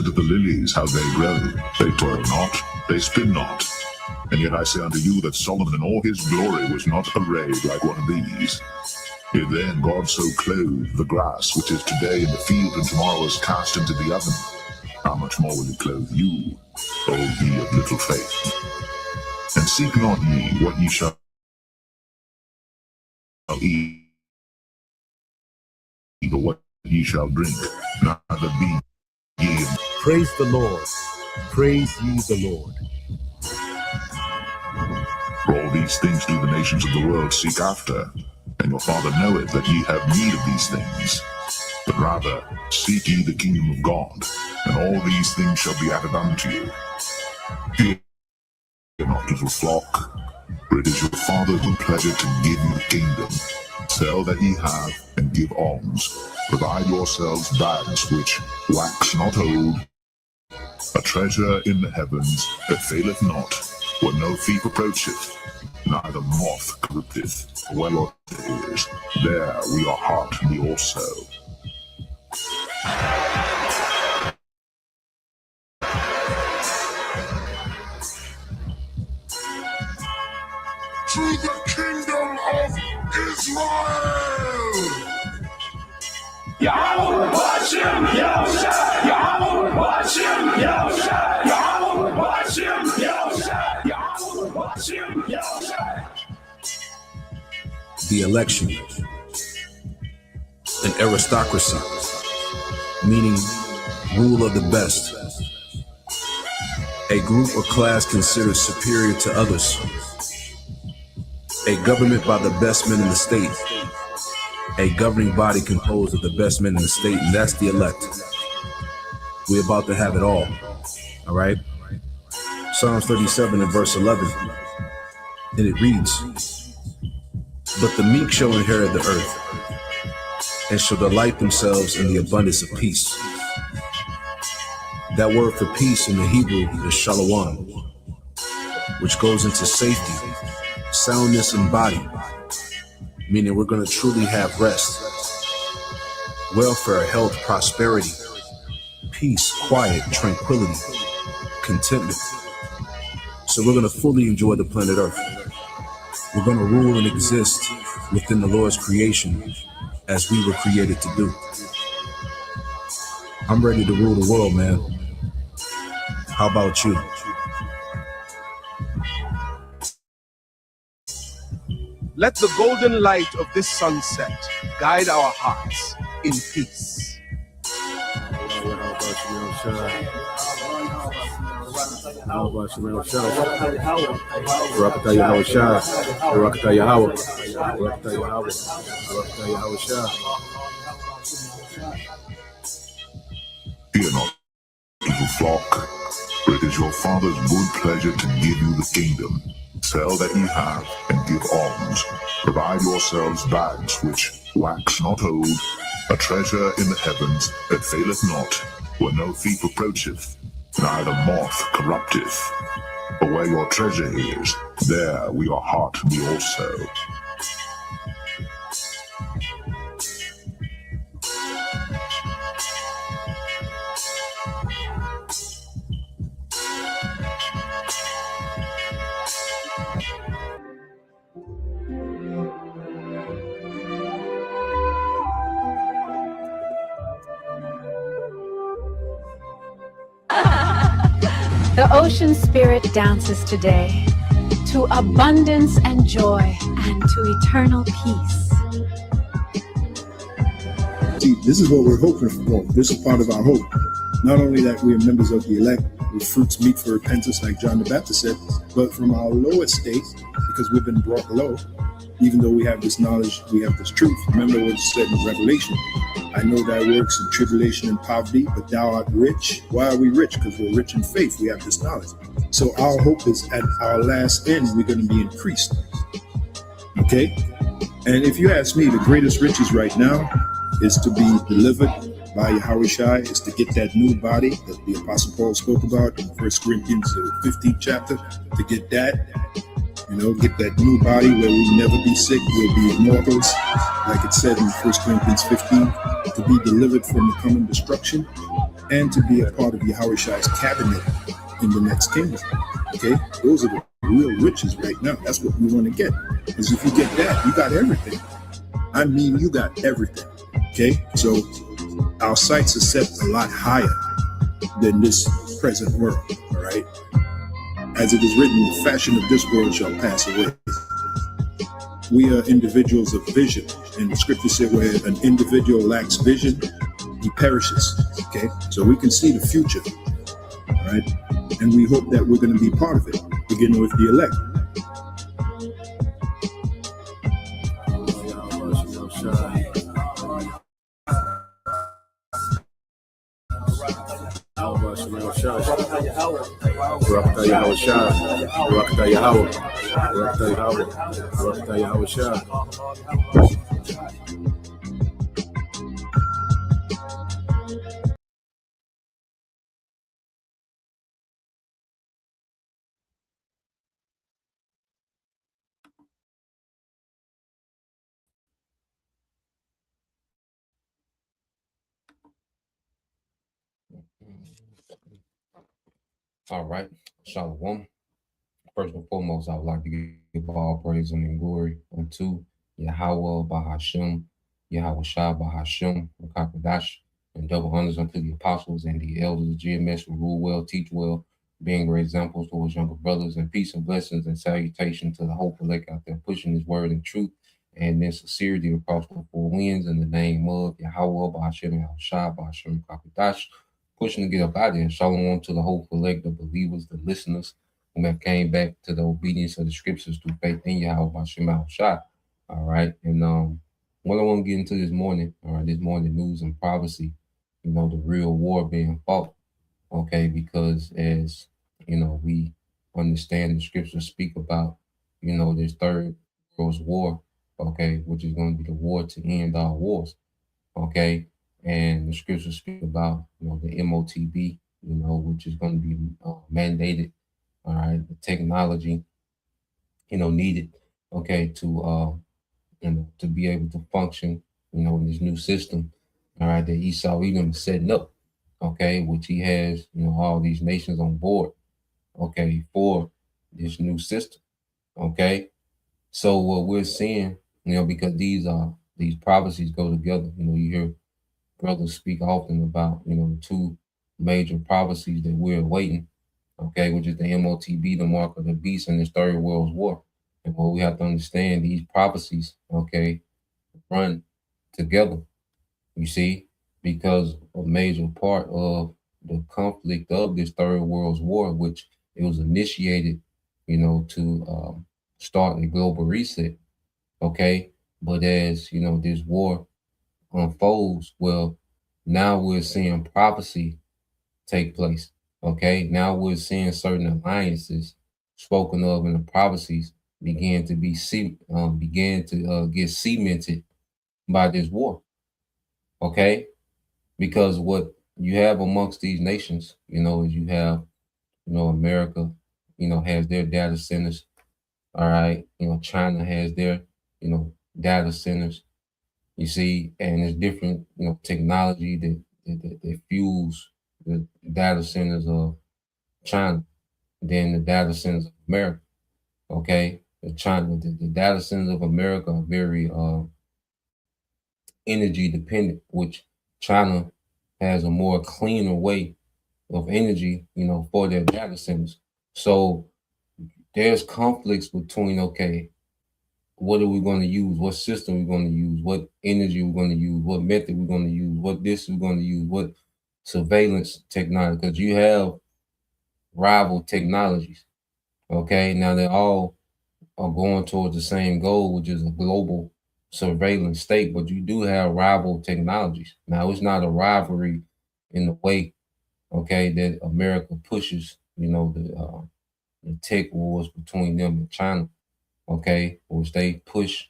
Consider the lilies, how they grow. They toil not, they spin not. And yet I say unto you that Solomon in all his glory was not arrayed like one of these. If then God so clothed the grass, which is today in the field and tomorrow is cast into the oven, how much more will he clothe you, O ye of little faith? And seek not ye what ye shall eat, or what ye shall drink, neither be ye. Praise the Lord. Praise ye the Lord. For all these things do the nations of the world seek after, and your Father knoweth that ye have need of these things. But rather seek ye the kingdom of God, and all these things shall be added unto you. Fear not, little flock, for it is your Father's good pleasure to give you the kingdom. Sell that ye have, and give alms. Provide yourselves bags which wax not old, a treasure in the heavens that faileth not, where no thief approacheth, neither moth corrupteth. Where your treasure is, there will your heart be also. To the kingdom of Israel! Yahweh Hashem, Yahushua, Yahweh Hashem, Yahushua, Yahweh Hashem, Yahushua, Yahweh Hashem, Yahushua. The election, an aristocracy, meaning rule of the best, a group or class considered superior to others, a government by the best men in the state, a governing body composed of the best men in the state, and that's the elect. We're about to have it all right? Psalms 37 and verse 11, and it reads, "But the meek shall inherit the earth, and shall delight themselves in the abundance of peace." That word for peace in the Hebrew is shalom, which goes into safety, soundness in body, meaning we're going to truly have rest, welfare, health, prosperity, peace, quiet, tranquility, contentment. So we're going to fully enjoy the planet Earth. We're going to rule and exist within the Lord's creation as we were created to do. I'm ready to rule the world, man. How about you? Let the golden light of this sunset guide our hearts in peace. How about you, Rakata Yahweh, Rakata Yahweh, Rakata Yahweh, Rakata Yahweh. Fear not, little flock, for it is your Father's good pleasure to give you the kingdom. Sell that ye have, and give alms. Provide yourselves bags which wax not old, a treasure in the heavens that faileth not, where no thief approacheth, neither moth corrupteth. For where your treasure is, there will your heart be also. The ocean spirit dances today to abundance and joy and to eternal peace. See, this is what we're hoping for. This is part of our hope. Not only that we are members of the elect, with fruits meet for repentance, like John the Baptist said, but from our low estate, because we've been brought low, even though we have this knowledge, we have this truth. Remember what it said in Revelation. I know thy works in tribulation and poverty, but thou art rich. Why are we rich? Because we're rich in faith. We have this knowledge. So our hope is at our last end, we're going to be increased. Okay? And if you ask me, the greatest riches right now is to be delivered by Yahushua, is to get that new body that the Apostle Paul spoke about in 1 Corinthians 15th chapter, to get that. You know, get that new body where we'll never be sick, we'll be immortals, like it said in 1 Corinthians 15, to be delivered from the coming destruction. and to be a part of Yahweh's cabinet in the next kingdom. Okay, those are the real riches right now. That's what we want to get. Because if you get that, you got everything. I mean, you got everything. Okay, so our sights are set a lot higher than this present world. All right, as it is written, the fashion of this world shall pass away. We are individuals of vision, and the scripture said, where an individual lacks vision, he perishes. Okay, so we can see the future. All right, and we hope that we're going to be part of it, beginning with the elect. Barakatah Yahweh Shah, Barakatah Yahweh, Barakatah Yahweh, Barakatah Yahweh Shah. All right, Shalom. First and foremost, I would like to give all praise and glory unto Yahweh Bahashem, Yahweh Shah Bahashem, Rakakadash, and double honors unto the apostles and the elders of GMS who rule well, teach well, being great examples towards younger brothers, and peace and blessings and salutation to the hopeful elect out there pushing his word and truth and in sincerity across the four winds in the name of Yahweh Bahashem, Yahweh Shah Bahashem, Rakakadash, pushing to get up out there. Shalom to the hopeful elect, the believers, the listeners, who have came back to the obedience of the scriptures through faith in Yahweh Bashem Al Shah. All right. And what I want to get into this morning, all right, this morning news and prophecy, you know, the real war being fought. Okay, because as you know, we understand the scriptures speak about, you know, this third world's war, okay, which is going to be the war to end all wars. Okay. And the scriptures speak about, you know, the MOTB, you know, which is going to be mandated. All right, the technology, you know, needed, okay, to you know, to be able to function, you know, in this new system, all right, that Esau Edom is setting up, okay, which he has, you know, all these nations on board, okay, for this new system, okay. So what we're seeing, you know, because these prophecies go together, you know, you hear brothers speak often about, you know, the two major prophecies that we're awaiting, okay, which is the MOTB, the mark of the beast, and this third world's war. And what we have to understand, these prophecies, okay, run together, you see, because a major part of the conflict of this third world's war, which it was initiated, you know, to start a global reset, okay, but as, you know, this war unfolds, well, now we're seeing prophecy take place. Okay, now we're seeing certain alliances spoken of in the prophecies begin to be get cemented by this war. Okay, because what you have amongst these nations, you know, is you have, you know, America, you know, has their data centers. All right, you know, China has their, you know, data centers. You see, and there's different, you know, technology that fuels the data centers of China than the data centers of America. Okay, the data centers of America are very energy dependent, which China has a more cleaner way of energy, you know, for their data centers. So there's conflicts between, okay, what are we going to use? What system we're going to use? What energy we're going to use? What method we're going to use? What this we're going to use? What surveillance technology? Because you have rival technologies. Okay, now they all are going towards the same goal, which is a global surveillance state, but you do have rival technologies. Now, it's not a rivalry in the way, okay, that America pushes, you know, the tech wars between them and China, okay, which they push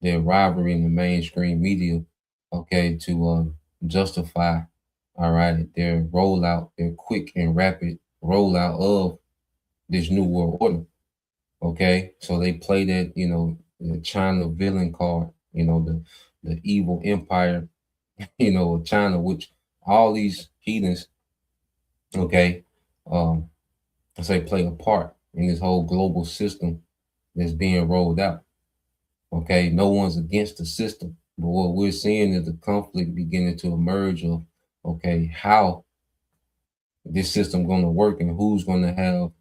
their rivalry in the mainstream media, okay, to justify, all right, their rollout, their quick and rapid rollout of this new world order. Okay, so they play that, you know, the China villain card, you know, the evil empire, you know, of China, which all these heathens okay, I say play a part in this whole global system that's being rolled out. Okay, no one's against the system, but what we're seeing is the conflict beginning to emerge of, okay, how this system going to work and who's going to have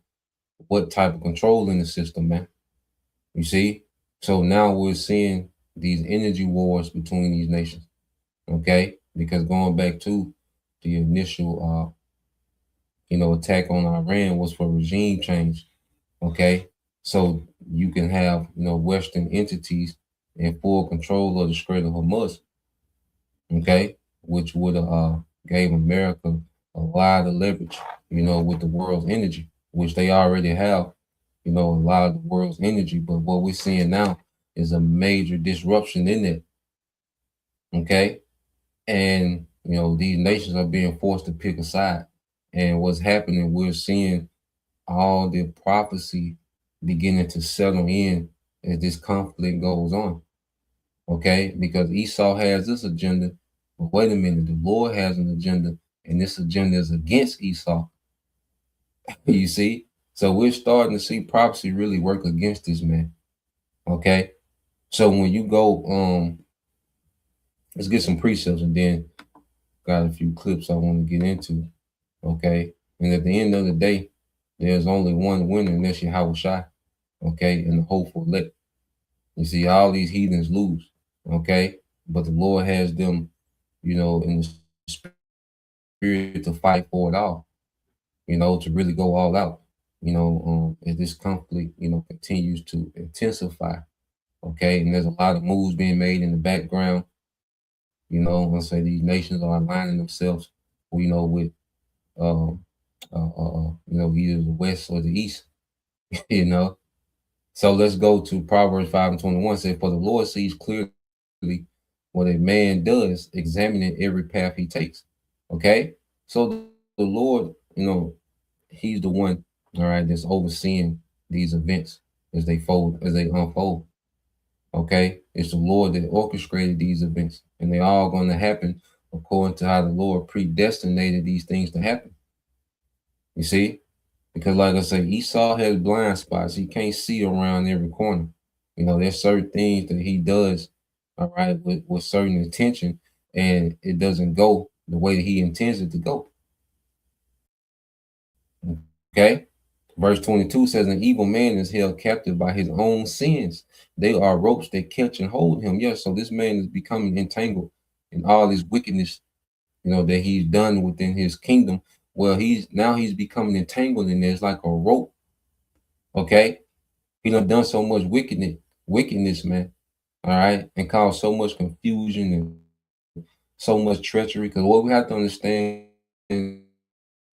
what type of control in the system, man. You see? So now we're seeing these energy wars between these nations. Okay, because going back to the initial attack on Iran was for regime change. Okay, so you can have Western entities in full control of the Strait of Hormuz. Okay, which would gave America a lot of leverage, with the world's energy, which they already have, a lot of the world's energy. But what we're seeing now is a major disruption in it. Okay, and these nations are being forced to pick a side. And what's happening, we're seeing all the prophecy beginning to settle in as this conflict goes on. Okay, because Esau has this agenda, but wait a minute, the Lord has an agenda, and this agenda is against Esau. You see, so we're starting to see prophecy really work against this man. Okay, so when you go, let's get some precepts, and then got a few clips I want to get into. Okay, and at the end of the day, there's only one winner, and that's Yahweh Shai. Okay, and the hopeful elect. You see, all these heathens lose. Okay, but the Lord has them, in the spirit to fight for it all. To really go all out. As this conflict, continues to intensify. Okay, and there's a lot of moves being made in the background. I say these nations are aligning themselves, with either the west or the east. So let's go to Proverbs 5:21. Say, for the Lord sees clearly what a man does, examining every path he takes. Okay, so the Lord, he's the one, all right, that's overseeing these events as they unfold. Okay, it's the Lord that orchestrated these events, and they're all going to happen according to how the Lord predestinated these things to happen. You see, because like I say, Esau has blind spots. He can't see around every corner. There's certain things that he does, all right, with certain intention, and it doesn't go the way that he intends it to go. Okay. Verse 22 says, an evil man is held captive by his own sins. They are ropes that catch and hold him. Yes, so this man is becoming entangled in all this wickedness, that he's done within his kingdom. Well, he's becoming entangled in there. It's like a rope. Okay. He done so much wickedness, man. All right. And caused so much confusion and so much treachery. Because what we have to understand,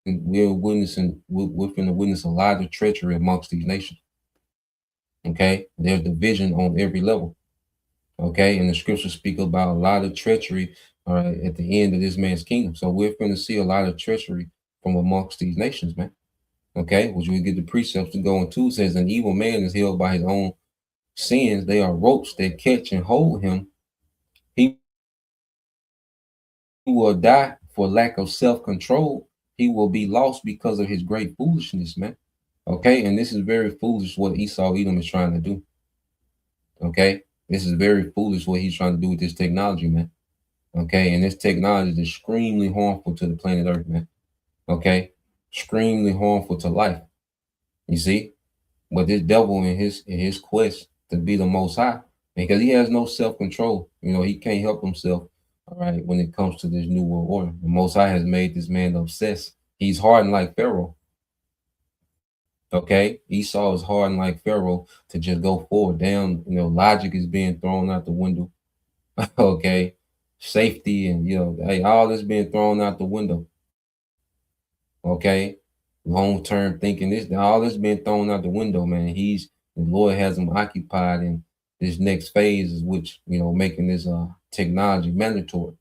we're going to witness a lot of treachery amongst these nations. Okay, there's division on every level. Okay, and the scriptures speak about a lot of treachery, all right, at the end of this man's kingdom. So we're going to see a lot of treachery from amongst these nations, man. Okay, which we get the precepts to go into. It says, an evil man is held by his own sins. They are ropes that catch and hold him. He will die for lack of self-control. He will be lost because of his great foolishness, man. Okay, and this is very foolish what Esau Edom is trying to do. Okay, this is very foolish what he's trying to do with this technology, man. Okay, and this technology is extremely harmful to the planet Earth, man. Okay, extremely harmful to life. You see, but this devil in his quest to be the Most High, because he has no self-control. He can't help himself. All right, when it comes to this new world order, the Most High has made this man obsessed. He's hardened like Pharaoh. Okay, Esau is hardened like Pharaoh to just go forward. Down, logic is being thrown out the window. Okay, safety and hey, all this being thrown out the window. Okay, long-term thinking, all this being thrown out the window, man. The Lord has him occupied in this next phase, which making this technology mandatory.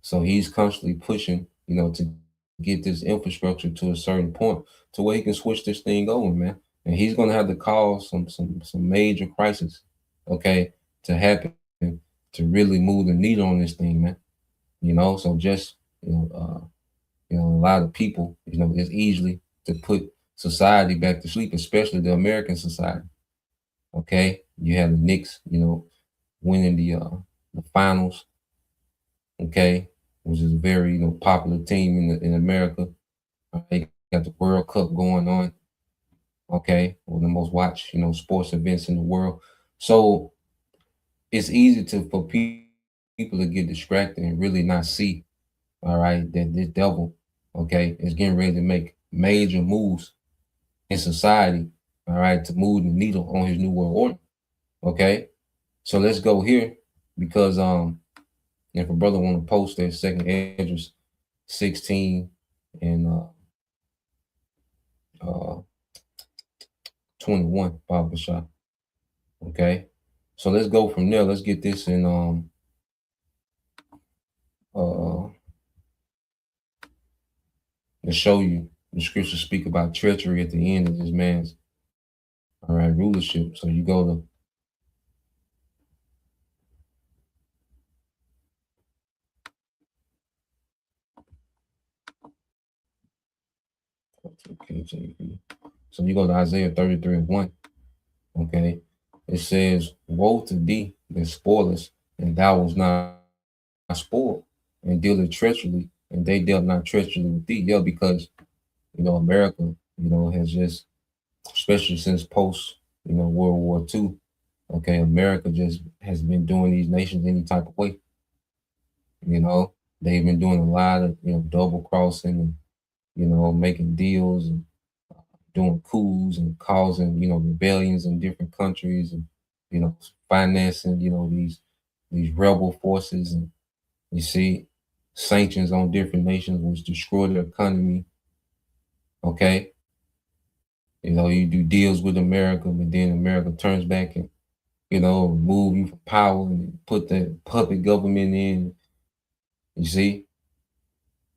So he's constantly pushing, to get this infrastructure to a certain point to where he can switch this thing over, man. And he's gonna have to cause some major crisis, okay, to happen to really move the needle on this thing, man. So just You know, a lot of people, you know, it's easily to put society back to sleep, especially the American society. Okay, you have the Knicks, you know, winning the finals. Okay, which is a very, you know, popular team in America. They got the World Cup going on. Okay, one of the most watched, you know, sports events in the world. So it's easy for people to get distracted and really not see, all right, that this devil, okay, is getting ready to make major moves in society, all right, to move the needle on his new world order. Okay. So let's go here because if a brother want to post that second Esdras 16 and 21 Baba Shah. Okay. So let's go from there. Let's get this in to show you the scriptures speak about treachery at the end of this man's all right rulership. So you go to KJV. So you go to Isaiah 33:1. Okay. It says, woe to thee that spoilest, and thou was not spoiled, and dealeth treacherously, and they dealt not treacherously with thee. Yeah, because you know, America, you know, has just, especially since post, you know, World War II, okay, America just has been doing these nations any type of way. You know, they've been doing a lot of, you know, double crossing and, you know, making deals and doing coups and causing, you know, rebellions in different countries and, you know, financing, you know, these rebel forces and you see sanctions on different nations which destroy their economy. Okay. You know, you do deals with America, but then America turns back and, you know, remove you from power and put the puppet government in. You see?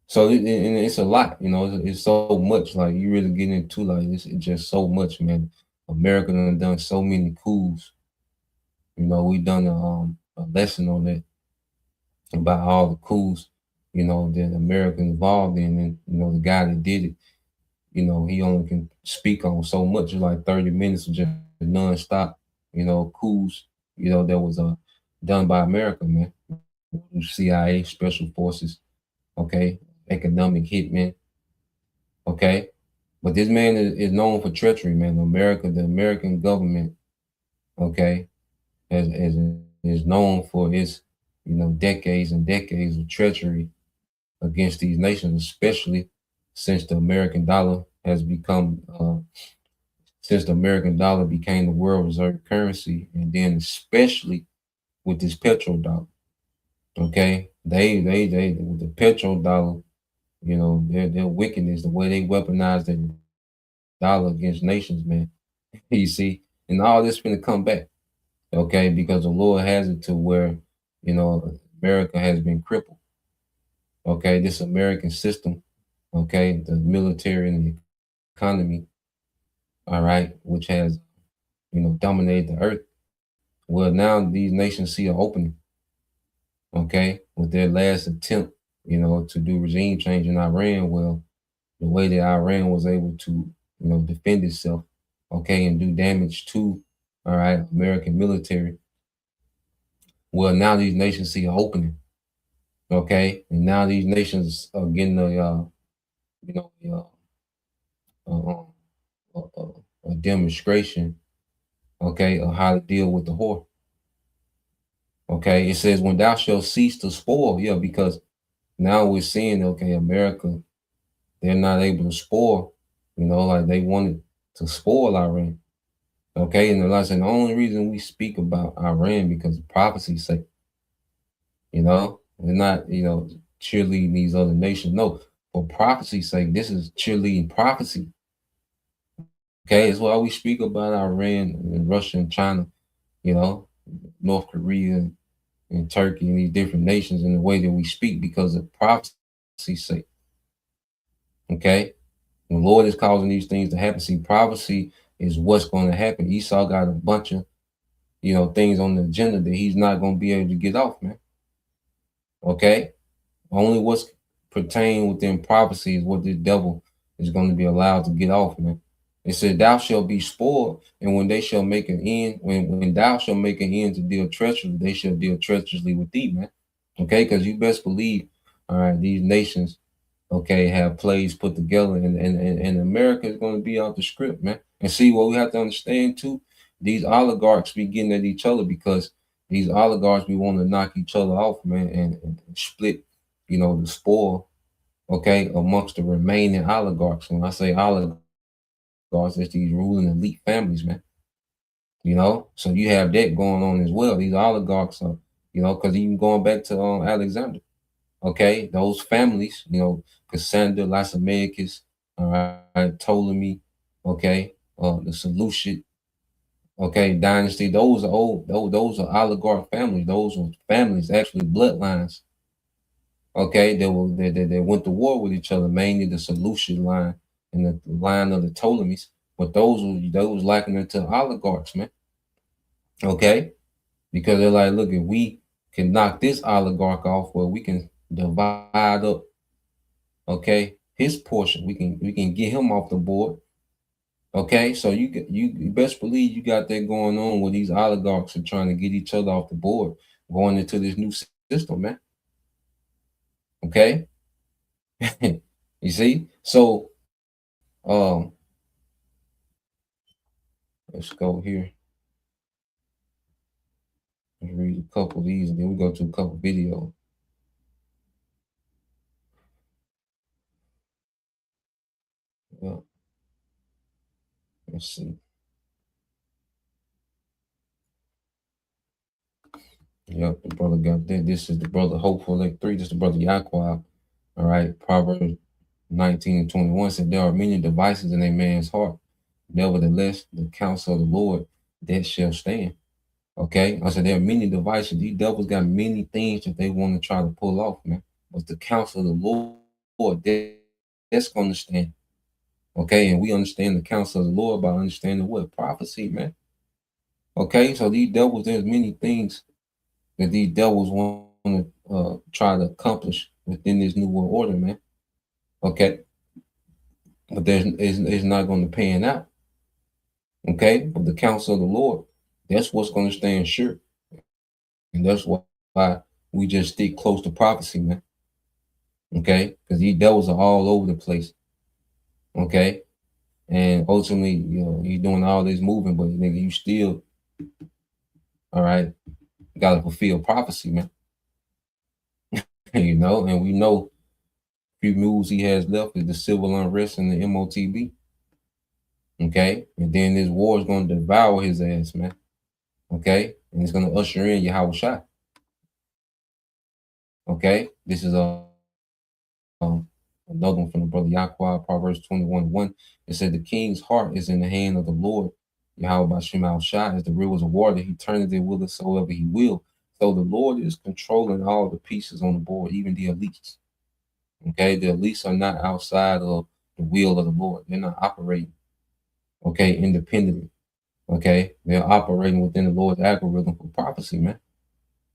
So it's a lot, you know, it's so much, like you really get into like it's just so much, man. America done so many coups. You know, we done a lesson on that about all the coups, you know, that America involved in, and you know, the guy that did it, you know, he only can speak on so much, like 30 minutes of just nonstop, you know, coups, you know, that was done by America, man. CIA, special forces, okay, economic hitmen, okay. But this man is known for treachery, man. The American government, okay, is known for its, you know, decades and decades of treachery against these nations, especially since the American dollar has become, since the American dollar became the world reserve currency, and then especially with this petrodollar. Okay, they with the petrodollar, you know, their wickedness, the way they weaponize the dollar against nations, man. You see, and all this gonna come back, okay, because the Lord has it to where, you know, America has been crippled. Okay, this American system, okay, the military and the economy, all right, which has, you know, dominated the earth. Well, now these nations see an opening, okay, with their last attempt, you know, to do regime change in Iran. Well, the way that Iran was able to, you know, defend itself, okay, and do damage to, all right, American military. Well, now these nations see an opening, okay, and now these nations are getting you know, a demonstration, okay, of how to deal with the whore. Okay, it says when thou shalt cease to spoil, yeah, because now we're seeing, okay, America, they're not able to spoil, you know, like they wanted to spoil Iran. Okay, and like I said, the only reason we speak about Iran because of prophecy's sake, you know, we're not, you know, cheerleading these other nations. No, for prophecy's sake, this is cheerleading prophecy. Okay, it's why we speak about Iran and Russia and China, you know, North Korea and Turkey and these different nations in the way that we speak because of prophecy's sake. Okay, the Lord is causing these things to happen. See, prophecy is what's going to happen. Esau got a bunch of, you know, things on the agenda that he's not going to be able to get off, man. Okay, only what's pertain within prophecy is what this devil is going to be allowed to get off, man. It said, "Thou shalt be spoiled, and when they shall make an end, when thou shalt make an end to deal treacherously, they shall deal treacherously with thee, man." Okay, because you best believe, all right, these nations, okay, have plays put together, and America is going to be out the script, man. And see, what we have to understand too, these oligarchs be getting at each other because these oligarchs be wanting to knock each other off, man, and split, the spoil, okay, amongst the remaining oligarchs. When I say oligarchs, it's these ruling elite families, man. So you have that going on as well. These oligarchs are, because even going back to Alexander, okay, those families, Cassander, Lysimachus, all right, Ptolemy, okay, the Seleucid, okay, dynasty. Those are old. Those are oligarch families. Those are families, actually bloodlines. Okay, they went to war with each other, mainly the Seleucid line and the line of the Ptolemies. But those likened to oligarchs, man. Okay, because they're like, look, if we can knock this oligarch off, well, we can divide up, okay, his portion. We can get him off the board. Okay, so you best believe you got that going on where these oligarchs are trying to get each other off the board, going into this new system, man. Okay, you see, so let's go here. Let's read a couple of these, and then we go to a couple of videos. Yeah. Let's see. Yep, the brother got that. This is the brother Hopeful Elect 3. This is the brother Yaquab. All right. Proverbs 19:21 said, "There are many devices in a man's heart. Nevertheless, the counsel of the Lord, that shall stand." Okay. I said there are many devices. These devils got many things that they want to try to pull off, man. But the counsel of the Lord, that's going to stand. Okay. And we understand the counsel of the Lord by understanding what? Prophecy, man. Okay. So these devils, there's many things that these devils want to try to accomplish within this new world order, man. Okay. But it's not going to pan out. Okay. But the counsel of the Lord, that's what's going to stand sure. And that's why we just stick close to prophecy, man. Okay. Because these devils are all over the place. Okay. And ultimately, you're doing all this moving, but nigga, you still, all right, got to fulfill prophecy, man. And we know few moves he has left is the civil unrest and the MOTB. Okay. And then this war is going to devour his ass, man. Okay. And it's going to usher in Yahweh Shai. Okay. This is another one from the brother Yahweh, Proverbs 21:1. It said, "The king's heart is in the hand of the Lord. Yahweh Bashem Al Shai, as the rivers of water, he turneth it whithersoever he will." So the Lord is controlling all the pieces on the board, even the elites. Okay, the elites are not outside of the will of the Lord. They're not operating, okay, independently. Okay, they're operating within the Lord's algorithm for prophecy, man.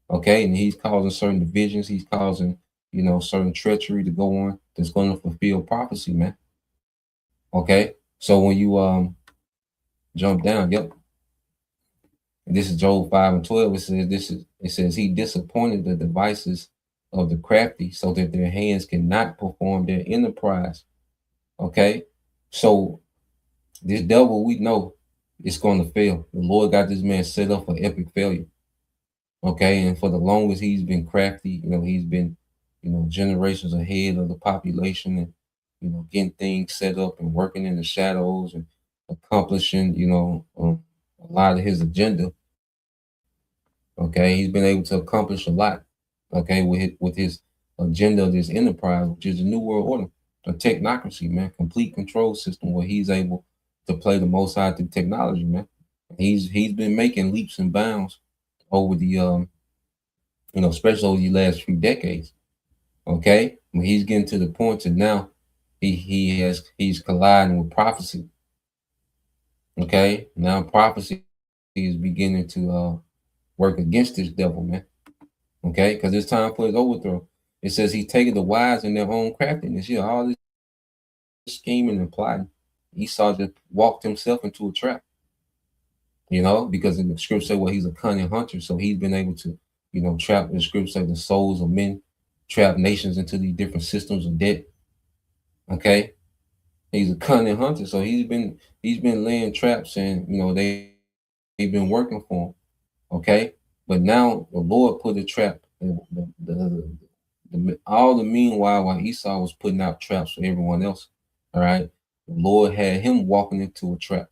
Okay, and he's causing certain divisions. He's causing, certain treachery to go on that's going to fulfill prophecy, man. Okay, so when you jump down, yep. And this is Job 5:12. It says he disappointed the devices of the crafty so that their hands cannot perform their enterprise. Okay, so this devil, we know it's going to fail. The Lord got this man set up for epic failure. Okay, and for the longest he's been crafty, he's been, generations ahead of the population, and getting things set up and working in the shadows and accomplishing, a lot of his agenda. Okay, he's been able to accomplish a lot. Okay, with his agenda of this enterprise, which is the new world order, a technocracy, man, complete control system where he's able to play the most high through technology, man. He's been making leaps and bounds over the especially over the last few decades. Okay, when he's getting to the point to now, he's colliding with prophecy. Okay, now prophecy is beginning to work against this devil, man. Okay, because it's time for his overthrow. It says he taken the wise in their own craftiness. You know, all this scheming and plotting. Esau just walked himself into a trap. You know, because in the scripture say, well, he's a cunning hunter, so he's been able to, you know, trap. The scripture say the souls of men, trap nations into these different systems of debt. Okay, he's a cunning hunter, so he's been laying traps, and you know they've been working for him. Okay, but now the Lord put a trap. All the meanwhile, while Esau was putting out traps for everyone else, all right, the Lord had him walking into a trap.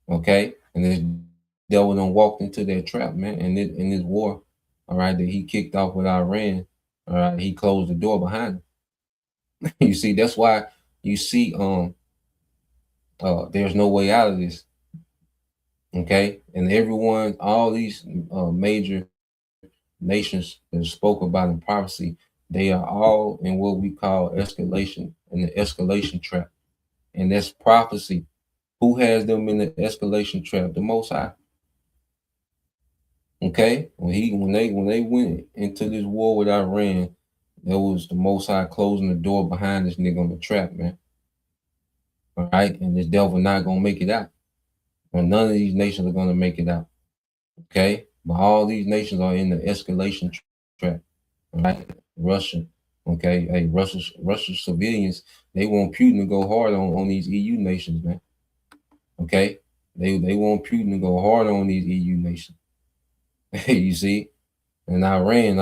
Okay, and this devil done walked into that trap, man. And in this war, all right, that he kicked off with Iran, all right, he closed the door behind him. You see, that's why you see there's no way out of this. Okay, and everyone, all these major nations that spoke about in prophecy, they are all in what we call escalation, in the escalation trap, and that's prophecy. Who has them in the escalation trap? The Most High. Okay, when they went into this war with Iran, that was the Most High closing the door behind this nigga on the trap, man. All right, and this devil not gonna make it out. Well, none of these nations are gonna make it out. Okay, but all these nations are in the escalation trap. All right, Russia. Okay, hey, Russia's civilians, they want Putin to go hard on these EU nations, man. Okay, they want Putin to go hard on these EU nations. You see, and Iran,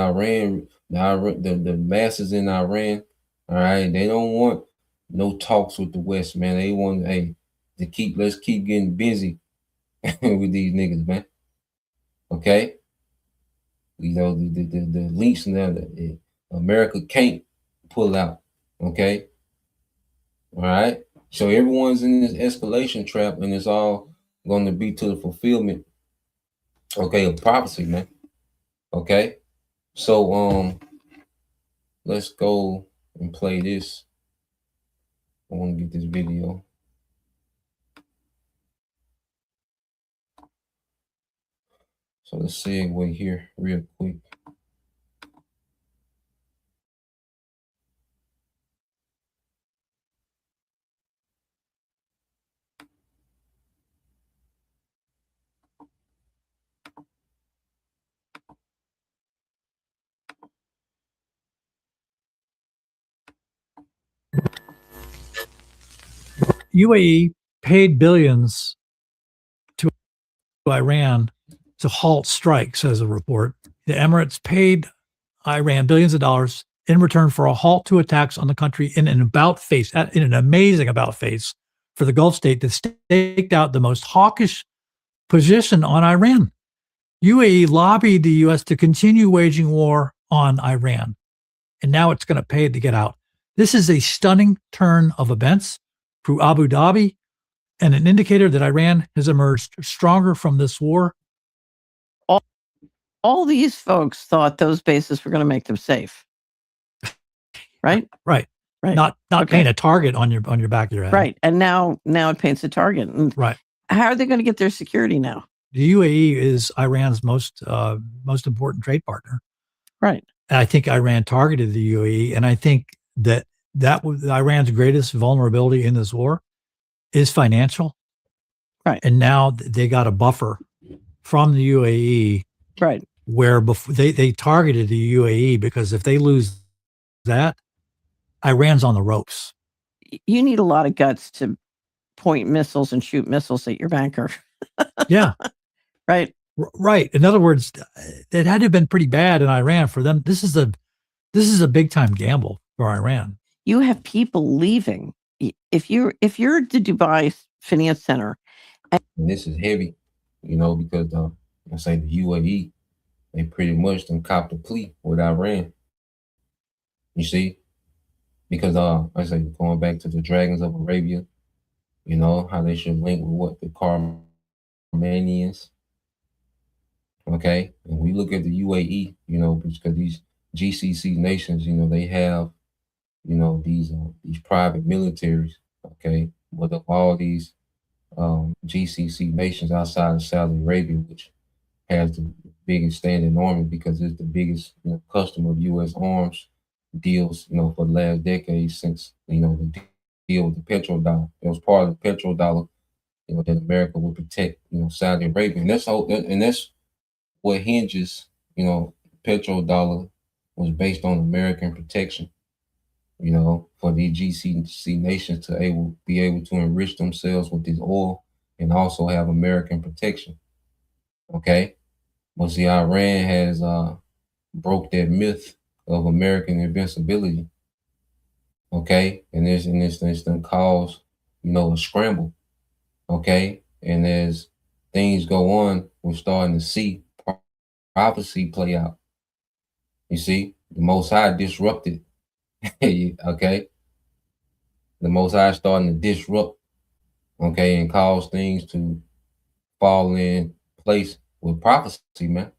the masses in Iran, all right, they don't want no talks with the West, man. They want, hey, let's keep getting busy with these niggas, man. Okay, you know the links now that America can't pull out. Okay, all right. So everyone's in this escalation trap, and it's all going to be to the fulfillment, okay, of prophecy, man. Okay, so let's go and play this. I want to get this video. So let's segue here real quick. UAE paid billions to Iran to halt strikes, says a report. The Emirates paid Iran billions of dollars in return for a halt to attacks on the country in an amazing about face for the Gulf state that staked out the most hawkish position on Iran. UAE lobbied the U.S. to continue waging war on Iran, and now it's going to pay to get out. This is a stunning turn of events through Abu Dhabi and an indicator that Iran has emerged stronger from this war. All these folks thought those bases were going to make them safe. Right? Right. Not paint a target on your back of your head. Right. And now it paints a target. And right. How are they going to get their security now? The UAE is Iran's most important trade partner. Right. And I think Iran targeted the UAE, and I think that was Iran's greatest vulnerability in this war is financial. Right. And now they got a buffer from the UAE. Right. Where before they targeted the UAE, because if they lose that, Iran's on the ropes. You need a lot of guts to point missiles and shoot missiles at your banker. Yeah. Right. Right. In other words, it had to have been pretty bad in Iran for them. This is a big time gamble for Iran. You have people leaving. If you're the Dubai Finance Center, and this is heavy, you know, because I say the UAE, they pretty much done copped a plea with Iran. You see, because I say going back to the Dragons of Arabia, you know how they should link with what the Karmanians. Okay, and we look at the UAE, you know, because these GCC nations, you know, they have, you know, these private militaries. Okay, but of all these GCC nations outside of Saudi Arabia, which has the biggest standing army because it's the biggest, you know, customer of U.S. arms deals, for the last decade since, the deal with the petrodollar. It was part of the petrodollar, that America would protect, Saudi Arabia. And that's what hinges, petrodollar was based on American protection, for these GCC nations to be able to enrich themselves with this oil and also have American protection. Okay. But see, Iran has broke that myth of American invincibility. Okay. And this done caused, a scramble. Okay. And as things go on, we're starting to see prophecy play out. You see, the Most High disrupted. Okay. The Most High starting to disrupt, okay, and cause things to fall in place with prophecy, man.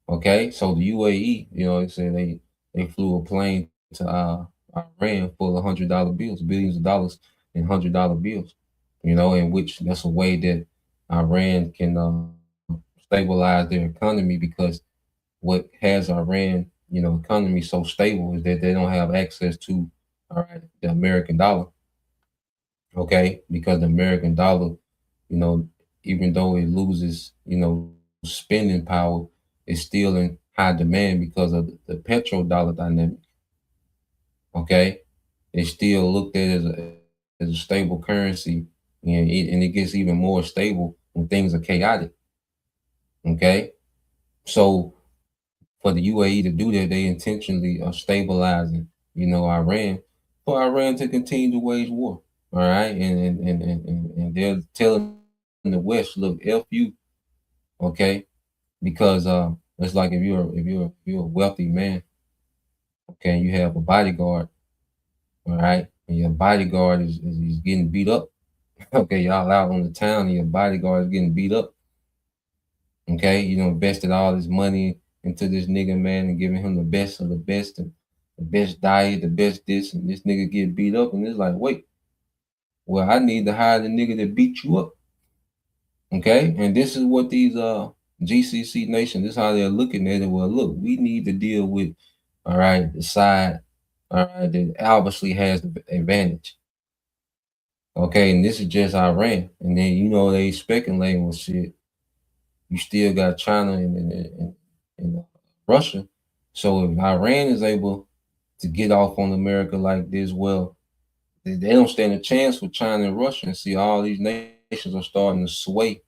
Okay, so the UAE, they said they flew a plane to Iran full of $100 bills, billions of dollars in $100 bills, in which that's a way that Iran can stabilize their economy, because what has Iran, economy so stable is that they don't have access to, all right, the American dollar. Okay, because the American dollar, even though it loses, spending power, it's still in high demand because of the petrodollar dynamic. Okay, it's still looked at as a stable currency, and it gets even more stable when things are chaotic. Okay, so for the UAE to do that, they intentionally are stabilizing, Iran, for Iran to continue to wage war. All right, and they're telling the West, look, F you, okay, because it's like if you're a wealthy man, okay, you have a bodyguard, all right, and your bodyguard is getting beat up, okay, y'all out on the town and your bodyguard is getting beat up, okay, invested all this money into this nigga, man, and giving him the best of the best and the best diet, the best this, and this nigga get beat up, and it's like, wait, well, I need to hire the nigga that beat you up. Okay, and this is what these GCC nations, this is how they're looking at it. Well, look, we need to deal with, all right, the side, all right, that obviously has the advantage. Okay, and this is just Iran, and then they speculating with shit. You still got China and Russia. So if Iran is able to get off on America like this, well, they don't stand a chance with China and Russia. And see, all these nations are starting to sway,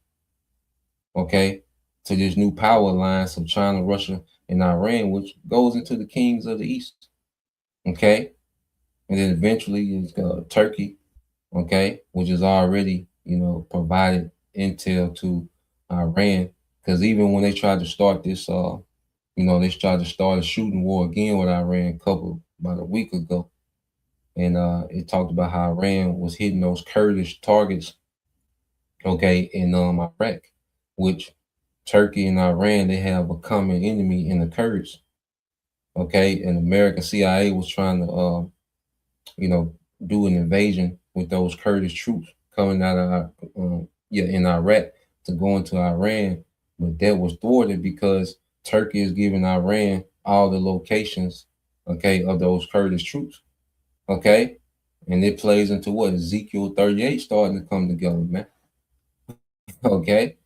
okay, to this new power alliance of China, Russia, and Iran, which goes into the kings of the East, okay? And then eventually it's Turkey, okay, which is already, provided intel to Iran. Because even when they tried to start this, they tried to start a shooting war again with Iran about a week ago. And it talked about how Iran was hitting those Kurdish targets, okay, in Iraq, which Turkey and Iran, they have a common enemy in the Kurds, okay, and American CIA was trying to, do an invasion with those Kurdish troops coming out of, in Iraq to go into Iran, but that was thwarted because Turkey is giving Iran all the locations, okay, of those Kurdish troops. Okay, and it plays into what Ezekiel 38 starting to come together, man. Okay,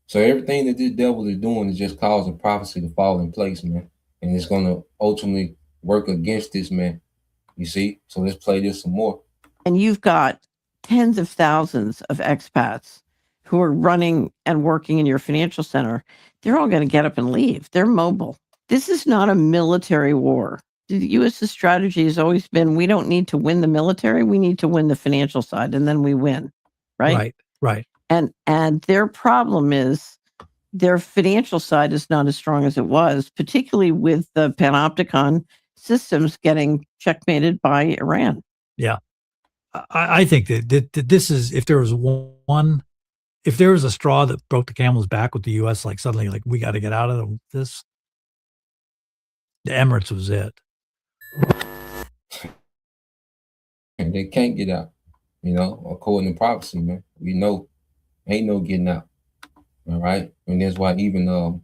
so everything that this devil is doing is just causing prophecy to fall in place, man, and it's gonna ultimately work against this man. You see, so let's play this some more. And you've got tens of thousands of expats who are running and working in your financial center. They're all going to get up and leave. They're mobile. This is not a military war. The U.S.'s strategy has always been, we don't need to win the military, we need to win the financial side, and then we win, right? Right. And their problem is their financial side is not as strong as it was, particularly with the Panopticon systems getting checkmated by Iran. Yeah. I think that this is, if there was a straw that broke the camel's back with the U.S., like suddenly, like, we got to get out of this, the Emirates was it. And they can't get out, according to prophecy, man. We know ain't no getting out. All right. And that's why even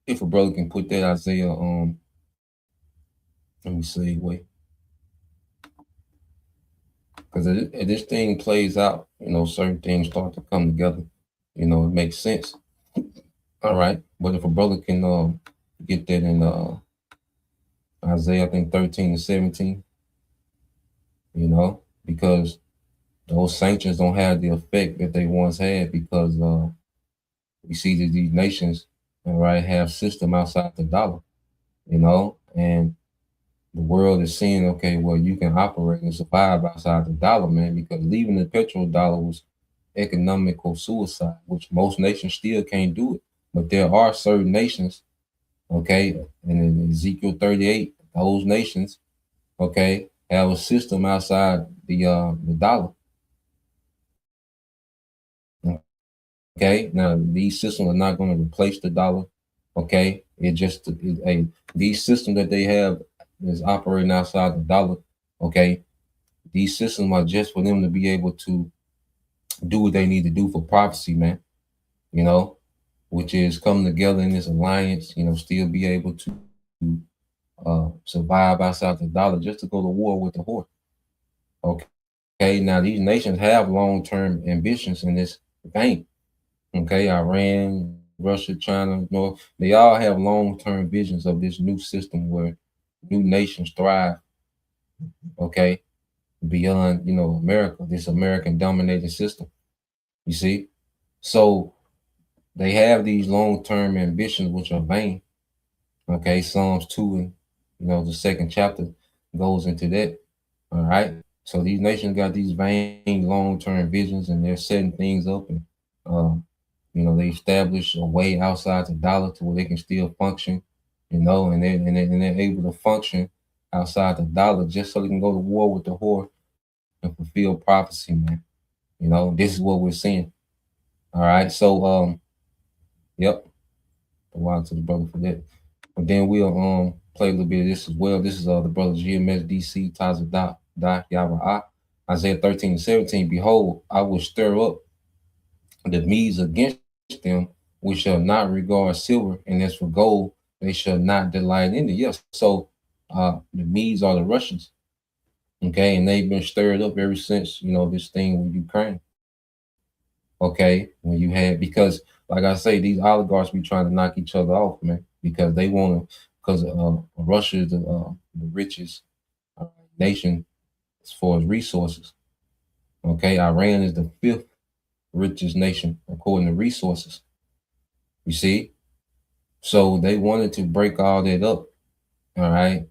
if a brother can put that Isaiah Let me see, wait. Because as this thing plays out, certain things start to come together. It makes sense. All right. But if a brother can get that in Isaiah, I think 13 and 17, because those sanctions don't have the effect that they once had, because we see that these nations, all right, have system outside the dollar, and the world is seeing, okay, well, you can operate and survive outside the dollar, man, because leaving the petrodollar was economical suicide, which most nations still can't do it. But there are certain nations, okay, and in Ezekiel 38, those nations, okay, have a system outside the dollar. Okay, now these systems are not going to replace the dollar. Okay, these systems that they have is operating outside the dollar. Okay, these systems are just for them to be able to do what they need to do for prophecy, man. Which is come together in this alliance. Still be able to survive outside the dollar, just to go to war with the horse. Okay, now these nations have long-term ambitions in this vein. Okay, Iran, Russia, China, North, they all have long-term visions of this new system where new nations thrive. Okay, beyond America, this American dominated system. You see, so they have these long-term ambitions which are vain. Okay, Psalms 2 and the second chapter goes into that. All right, so these nations got these vain long-term visions, and they're setting things up, and they establish a way outside the dollar to where they can still function, and they're able to function outside the dollar just so they can go to war with the whore and fulfill prophecy, man. This is what we're seeing. All right, so yep, a while to the brother for that. But then we'll play a little bit of this as well. This is the brother GMSDC Taza Da Yahweh Isaiah 13 and 17. Behold, I will stir up the Medes against them, we shall not regard silver, and as for gold, they shall not delight in it. Yes, so the Medes are the Russians, okay, and they've been stirred up ever since this thing with Ukraine. Okay, when you had, because like I say, these oligarchs be trying to knock each other off, man, because they want to, because Russia is the richest nation as far as resources. Okay, Iran is the 5th richest nation according to resources. You see, so they wanted to break all that up. All right,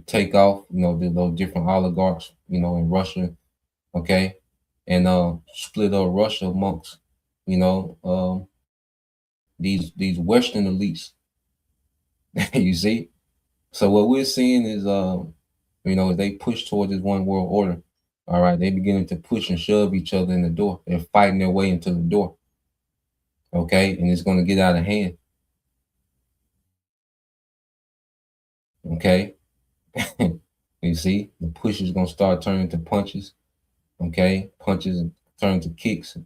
take off, those different oligarchs, in Russia. Okay, and split up Russia amongst, these Western elites. You see, so what we're seeing is, they push towards this one world order. All right, they beginning to push and shove each other in the door. They're fighting their way into the door. Okay, and it's going to get out of hand. Okay, you see, the push is going to start turning to punches. Okay, punches turn to kicks.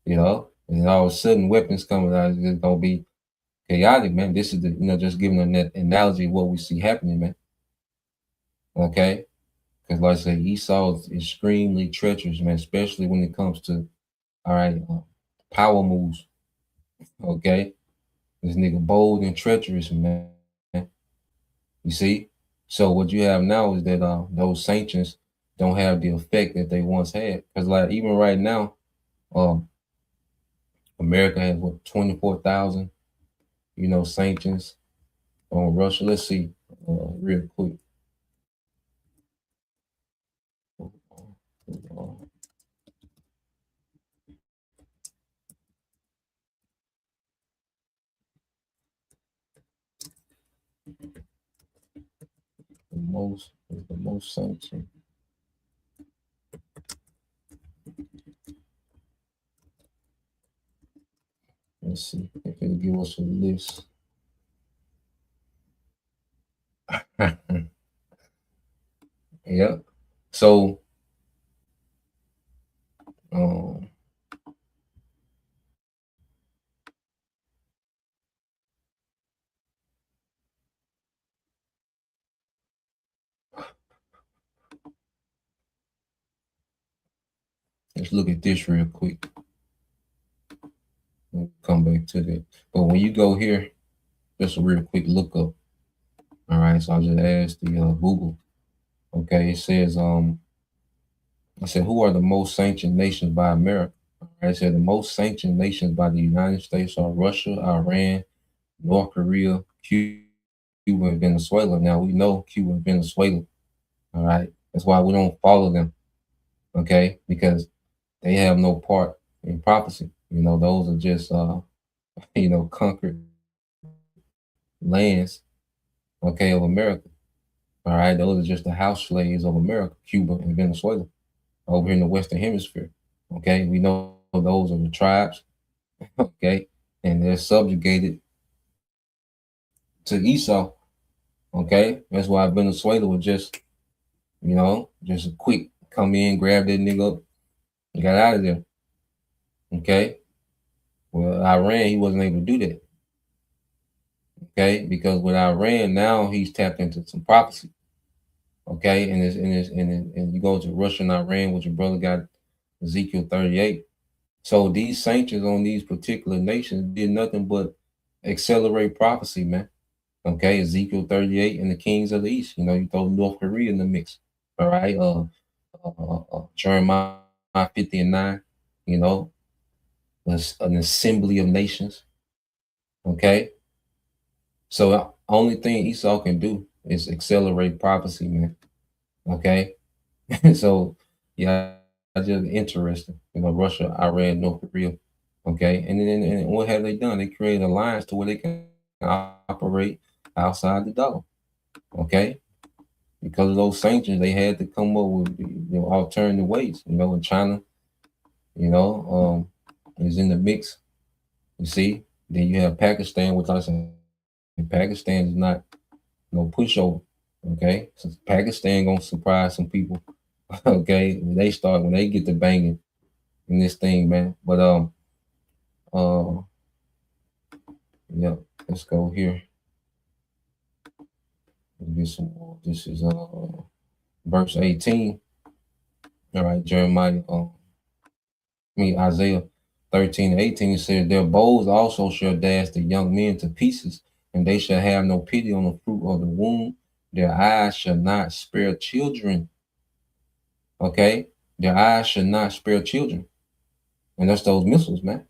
And all of a sudden weapons coming out. It's going to be chaotic, man. This is just giving an analogy of what we see happening, man. Okay, because like I say, Esau is extremely treacherous, man, especially when it comes to, all right, power moves. Okay, this nigga bold and treacherous, man. You see, so what you have now is that those sanctions don't have the effect that they once had, because like even right now, America has 24,000, sanctions on Russia. Let's see, real quick. The most sanctioned. Let's see if it'll give us a list. Yeah. So Let's look at this real quick. We'll come back to that. But when you go here, just a real quick look up. All right, so I just asked the Google. Okay, it says I said, who are the most sanctioned nations by America? All right, it said the most sanctioned nations by the United States are Russia, Iran, North Korea, Cuba, and Venezuela. Now we know Cuba and Venezuela. All right, that's why we don't follow them. Okay, because they have no part in prophecy. You know, those are just conquered lands, okay, of America. All right, those are just the house slaves of America, Cuba and Venezuela, over here in the Western Hemisphere. Okay, we know those are the tribes, okay, and they're subjugated to Esau. Okay, that's why Venezuela was just a quick come in, grab that nigga up, and got out of there. Okay, well, Iran, he wasn't able to do that. Okay, because with Iran now he's tapped into some prophecy. Okay, and you go to Russia and Iran, which your brother got Ezekiel 38. So these sanctions on these particular nations did nothing but accelerate prophecy, man. Okay, Ezekiel 38 and the kings of the east. You know, you throw North Korea in the mix. All right, Jeremiah 50 and 9. You know, an assembly of nations. Okay, so the only thing Esau can do is accelerate prophecy, man. Okay, so yeah, that's just interesting. You know, Russia, Iran, North Korea. Okay, and what have they done? They created an alliance to where they can operate outside the dollar. Okay, because of those sanctions, they had to come up with alternative ways. You know, in China, is in the mix. You see, then you have Pakistan, which I said, Pakistan is not no pushover. Okay, so Pakistan gonna surprise some people. Okay, when they get to banging in this thing, man. But yeah, let's go here. Let's get some more. This is verse 18. All right, Isaiah 13 and 18 says, their bows also shall dash the young men to pieces, and they shall have no pity on the fruit of the womb. Their eyes shall not spare children. Okay, their eyes shall not spare children, and that's those missiles, man.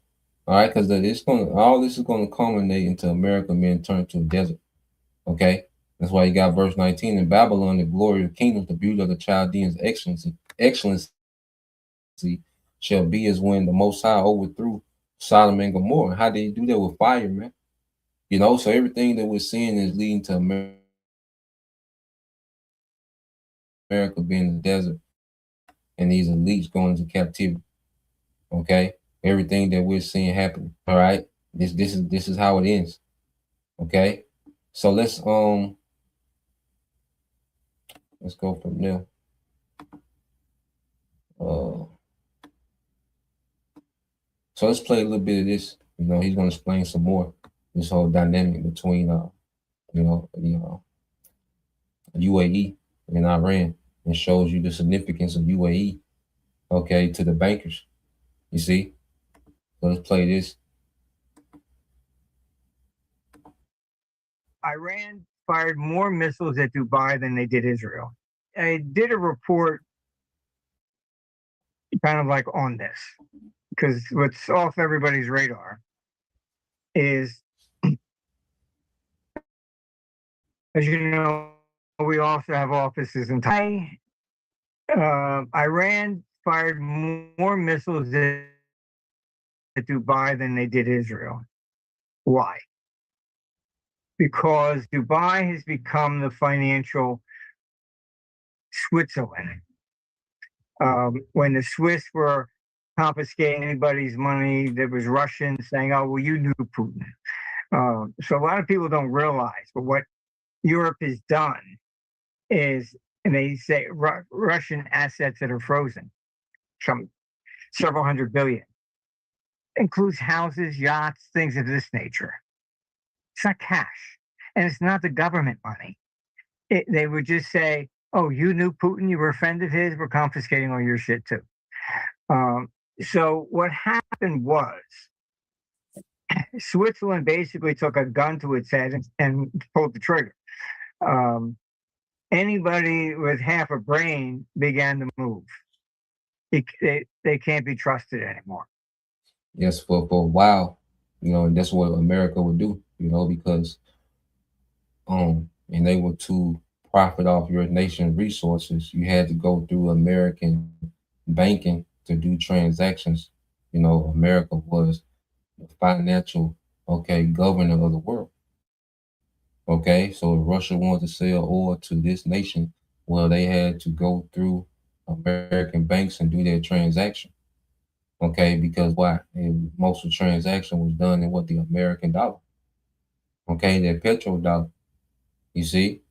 All right, because all this is going to culminate into America being turned to a desert. Okay, that's why you got verse 19 in Babylon, the glory of the kingdom, the beauty of the Chaldeans' excellency shall be as when the Most High overthrew Sodom and Gomorrah. How did he do that? With fire, man? You know, so everything that we're seeing is leading to America being in the desert and these elites going into captivity. Okay, everything that we're seeing happening. All right, this is how it ends. Okay, so let's go from there. So let's play a little bit of this. You know, he's going to explain some more this whole dynamic between UAE and Iran, and shows you the significance of UAE, okay, to the bankers. You see? So let's play this. Iran fired more missiles at Dubai than they did Israel. I did a report kind of like on this, because what's off everybody's radar is, as you know, we also have offices in Thailand. Iran fired more missiles at Dubai than they did Israel. Why? Because Dubai has become the financial Switzerland. When the Swiss were confiscating anybody's money that was Russian, saying, oh, well, you knew Putin. So a lot of people don't realize, but what Europe has done is, and they say Russian assets that are frozen, some several hundred billion, includes houses, yachts, things of this nature. It's not cash, and it's not the government money. They would just say, oh, you knew Putin, you were a friend of his, we're confiscating all your shit too. So what happened was Switzerland basically took a gun to its head and pulled the trigger. Anybody with half a brain began to move. They can't be trusted anymore. Yes, for a while, and that's what America would do, because and they were to profit off your nation's resources. You had to go through American banking to do transactions. America was the financial, governor of the world. Okay, so if Russia wanted to sell oil to this nation, well, they had to go through American banks and do their transaction. Okay, because why? And most of the transaction was done in what, the American dollar. Okay, their petrodollar. You see?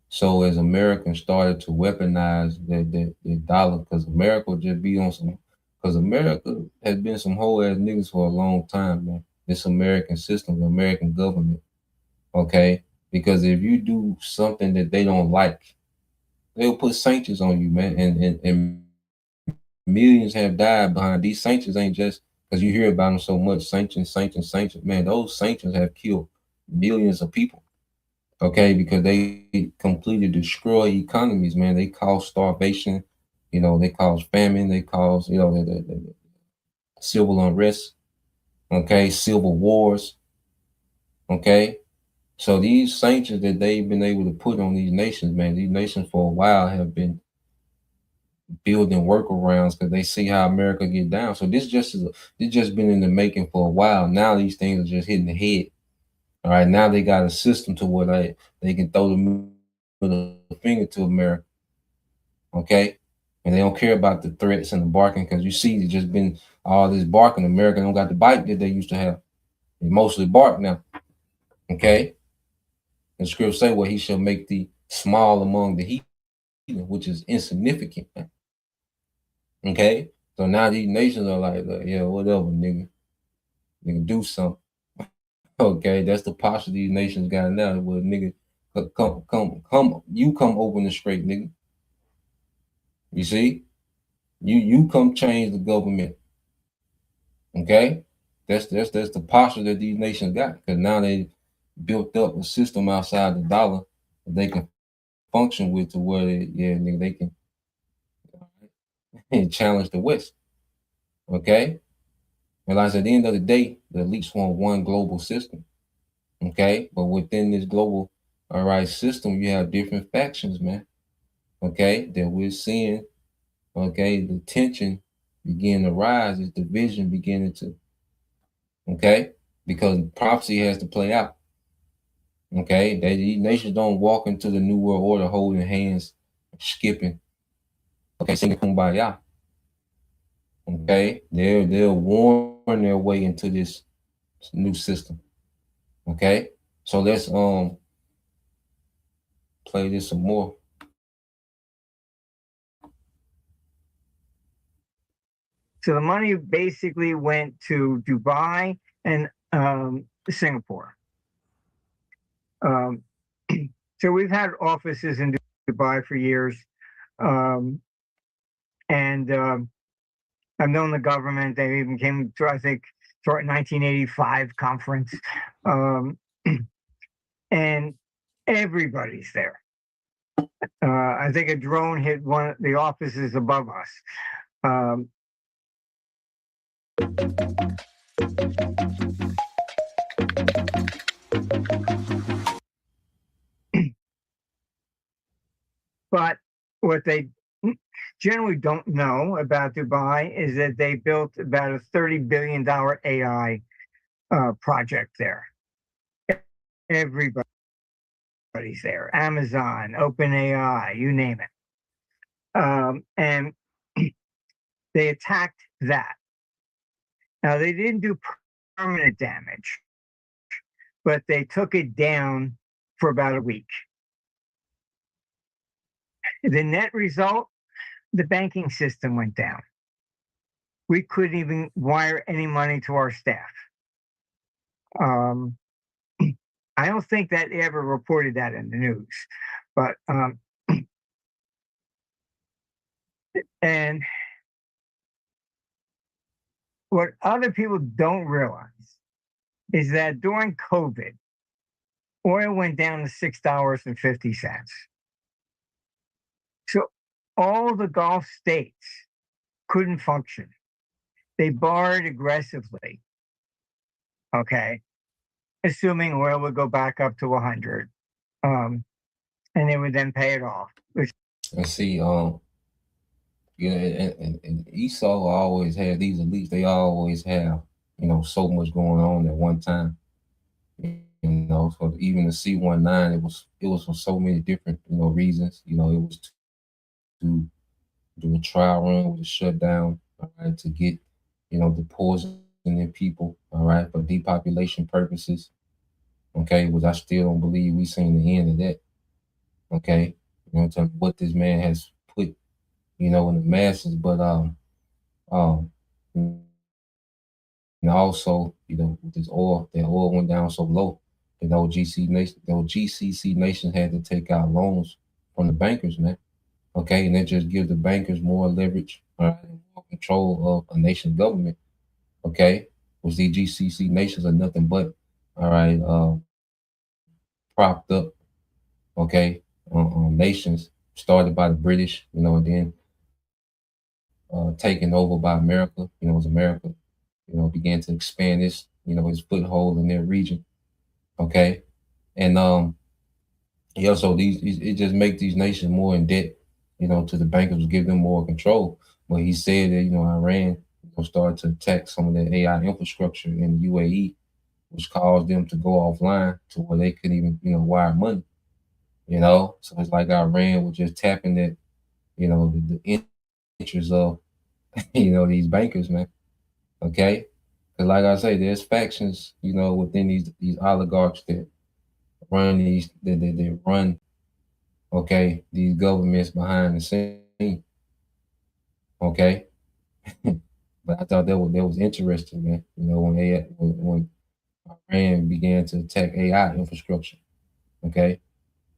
So as Americans started to weaponize the dollar, because America would just be on some, because America has been some whole ass niggas for a long time, man. This American system, the American government. Okay? Because if you do something that they don't like, they'll put sanctions on you, man. And millions have died behind these sanctions. Ain't just because you hear about them so much. Sanctions. Man, those sanctions have killed millions of people. Okay, because they completely destroy economies, man. They cause starvation, they cause famine, they cause, the civil unrest, okay, civil wars, okay. So these sanctions that they've been able to put on these nations, man, these nations for a while have been building workarounds because they see how America get down. So this just been in the making for a while. Now these things are just hitting the head. All right, now they got a system to where they can throw the finger to America, okay? And they don't care about the threats and the barking because you see, it's just been all this barking. America don't got the bite that they used to have. They mostly bark now, okay? And scripture say, well, he shall make thee small among the heathen, which is insignificant, man. Okay? So now these nations are like yeah, whatever, nigga. Nigga, do something. Okay, that's the posture these nations got now. Well, nigga, come, you come open the straight, nigga. You see? You come change the government. Okay? That's the posture that these nations got. Because now they built up a system outside the dollar that they can function with to where they can challenge the West. Okay? And like I said, at the end of the day, the elites want one global system. Okay, but within this global, system, you have different factions, man. Okay, that we're seeing. Okay, the tension begin to rise, is division beginning to. Okay, because prophecy has to play out. Okay, these nations don't walk into the new world order holding hands, skipping. Okay, singing kumbaya. Okay, they'll warn their way into this new system. Okay, so let's play this some more. So the money basically went to Dubai and Singapore. So we've had offices in Dubai for years. And I've known the government. They even came to, I think, to our 1985 conference. And everybody's there. I think a drone hit one of the offices above us. But what they generally don't know about Dubai is that they built about a $30 billion AI project there. Everybody's there. Amazon, OpenAI, you name it. And they attacked that. Now, they didn't do permanent damage, but they took it down for about a week. The net result, the banking system went down. We couldn't even wire any money to our staff. I don't think that they ever reported that in the news, but and what other people don't realize is that during COVID, oil went down to $6.50. So all the Gulf states couldn't function. They borrowed aggressively, okay, assuming oil would go back up to 100, and they would then pay it off. And see, and Esau always had these elites. They always have, so much going on at one time. So even the C-19, it was for so many different, reasons. It was to do a trial run with a shutdown, all right, to get, the poison in people, all right, for depopulation purposes. Okay, which I still don't believe we seen the end of that. Okay, in terms of what this man has put, in the masses, but and also, with this oil, that oil went down so low that those GCC nations had to take out loans from the bankers, man. Okay, and that just gives the bankers more leverage, all right, and more control of a nation's government. Okay, which these GCC nations are nothing but, all right, propped up, okay, nations started by the British, and then taken over by America. As America, began to expand its, its foothold in their region. Okay, and so it just makes these nations more in debt, to the bankers, give them more control. But he said that, Iran started to attack some of the AI infrastructure in the UAE, which caused them to go offline to where they couldn't even, wire money. So it's like Iran was just tapping that, the interests of, these bankers, man. Okay, because like I say, there's factions, within these oligarchs that run they run, okay, these governments behind the scene. Okay, but I thought that was interesting, man. When Iran began to attack AI infrastructure. Okay,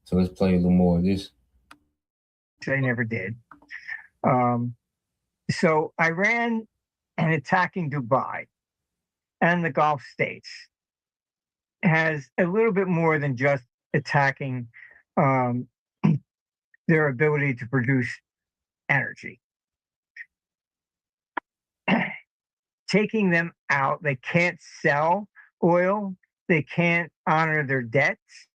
so let's play a little more of this. They never did. So Iran and attacking Dubai and the Gulf states has a little bit more than just attacking their ability to produce energy. Taking them out, they can't sell oil, they can't honor their debts.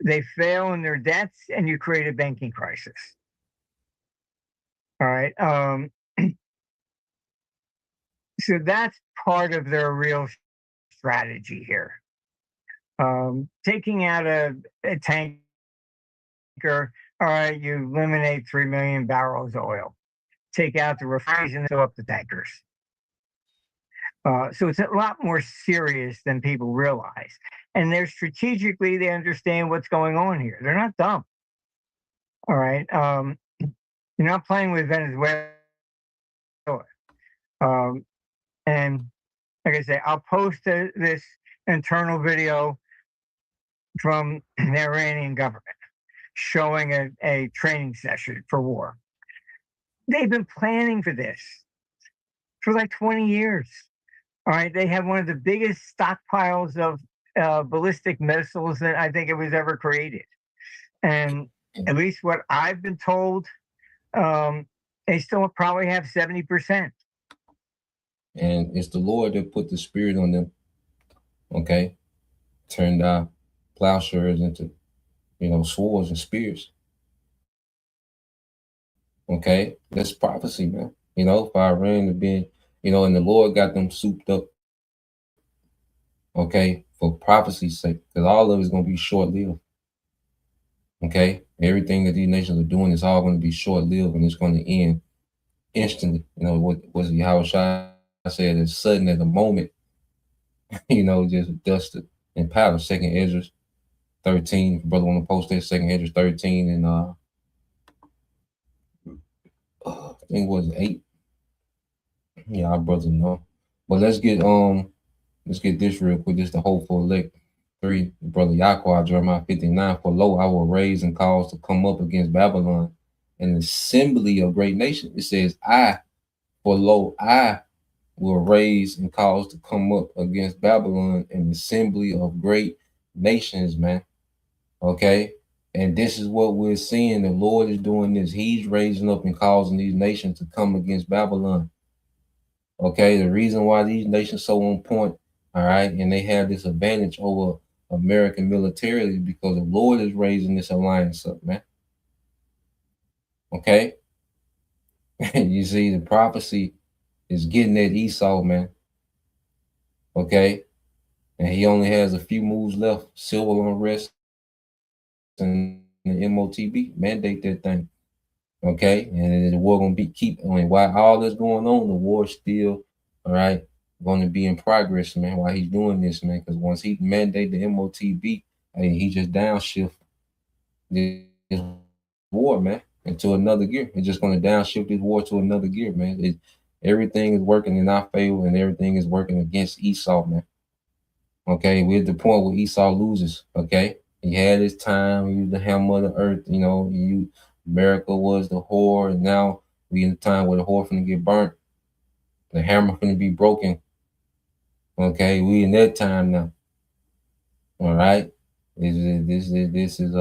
They fail in their debts, and you create a banking crisis. All right. So that's part of their real strategy here. Taking out a tanker, all right, you eliminate 3 million barrels of oil. Take out the refineries and fill up the tankers. So it's a lot more serious than people realize. And they're strategically, they understand what's going on here. They're not dumb. All right. You're not playing with Venezuela. And like I say, I'll post this internal video from the Iranian government showing a training session for war. They've been planning for this for like 20 years. All right. They have one of the biggest stockpiles of ballistic missiles that I think it was ever created. And at least what I've been told, they still probably have 70%. And it's the Lord that put the spirit on them. Okay. Turned our plowshares into, swords and spears. Okay. That's prophecy, man. If Iran had been, and the Lord got them souped up. Okay. For prophecy's sake. Because all of it is going to be short-lived. Okay. Everything that these nations are doing is all going to be short-lived, and it's going to end instantly. What was it Yahushua said, it's sudden at the moment, just dusted and powder. 2nd Ezra 13. If brother want to post that, 2nd Ezra 13 and I think it was 8. Yeah, our brothers know. But let's get this real quick. This is the hopeful elect 3, brother Yahweh, Jeremiah 59. For lo, I will raise and cause to come up against Babylon an assembly of great nations. It says, I For lo, I will raise and cause to come up against Babylon an assembly of great nations, man. Okay. And this is what we're seeing. The Lord is doing this. He's raising up and causing these nations to come against Babylon. Okay. The reason why these nations so on point, all right, and they have this advantage over American militarily because the Lord is raising this alliance up, man. Okay. You see, the prophecy is getting at Esau, man. Okay. And he only has a few moves left. Civil unrest and the MOTB mandate that thing. Okay. And the war gonna I mean, while all this going on, the war still, all right, gonna be in progress, man, while he's doing this, man. Because once he mandate the MOTB, hey, he just downshift this war, man, into another gear. It's just gonna downshift this war to another gear, man. Everything is working in our favor and everything is working against Esau, man. Okay, we're at the point where Esau loses. Okay, he had his time. He was the hammer of the earth. You know, America was the whore, and now we in the time where the whore finna get burnt. The hammer finna be broken. Okay, we in that time now. All right, this is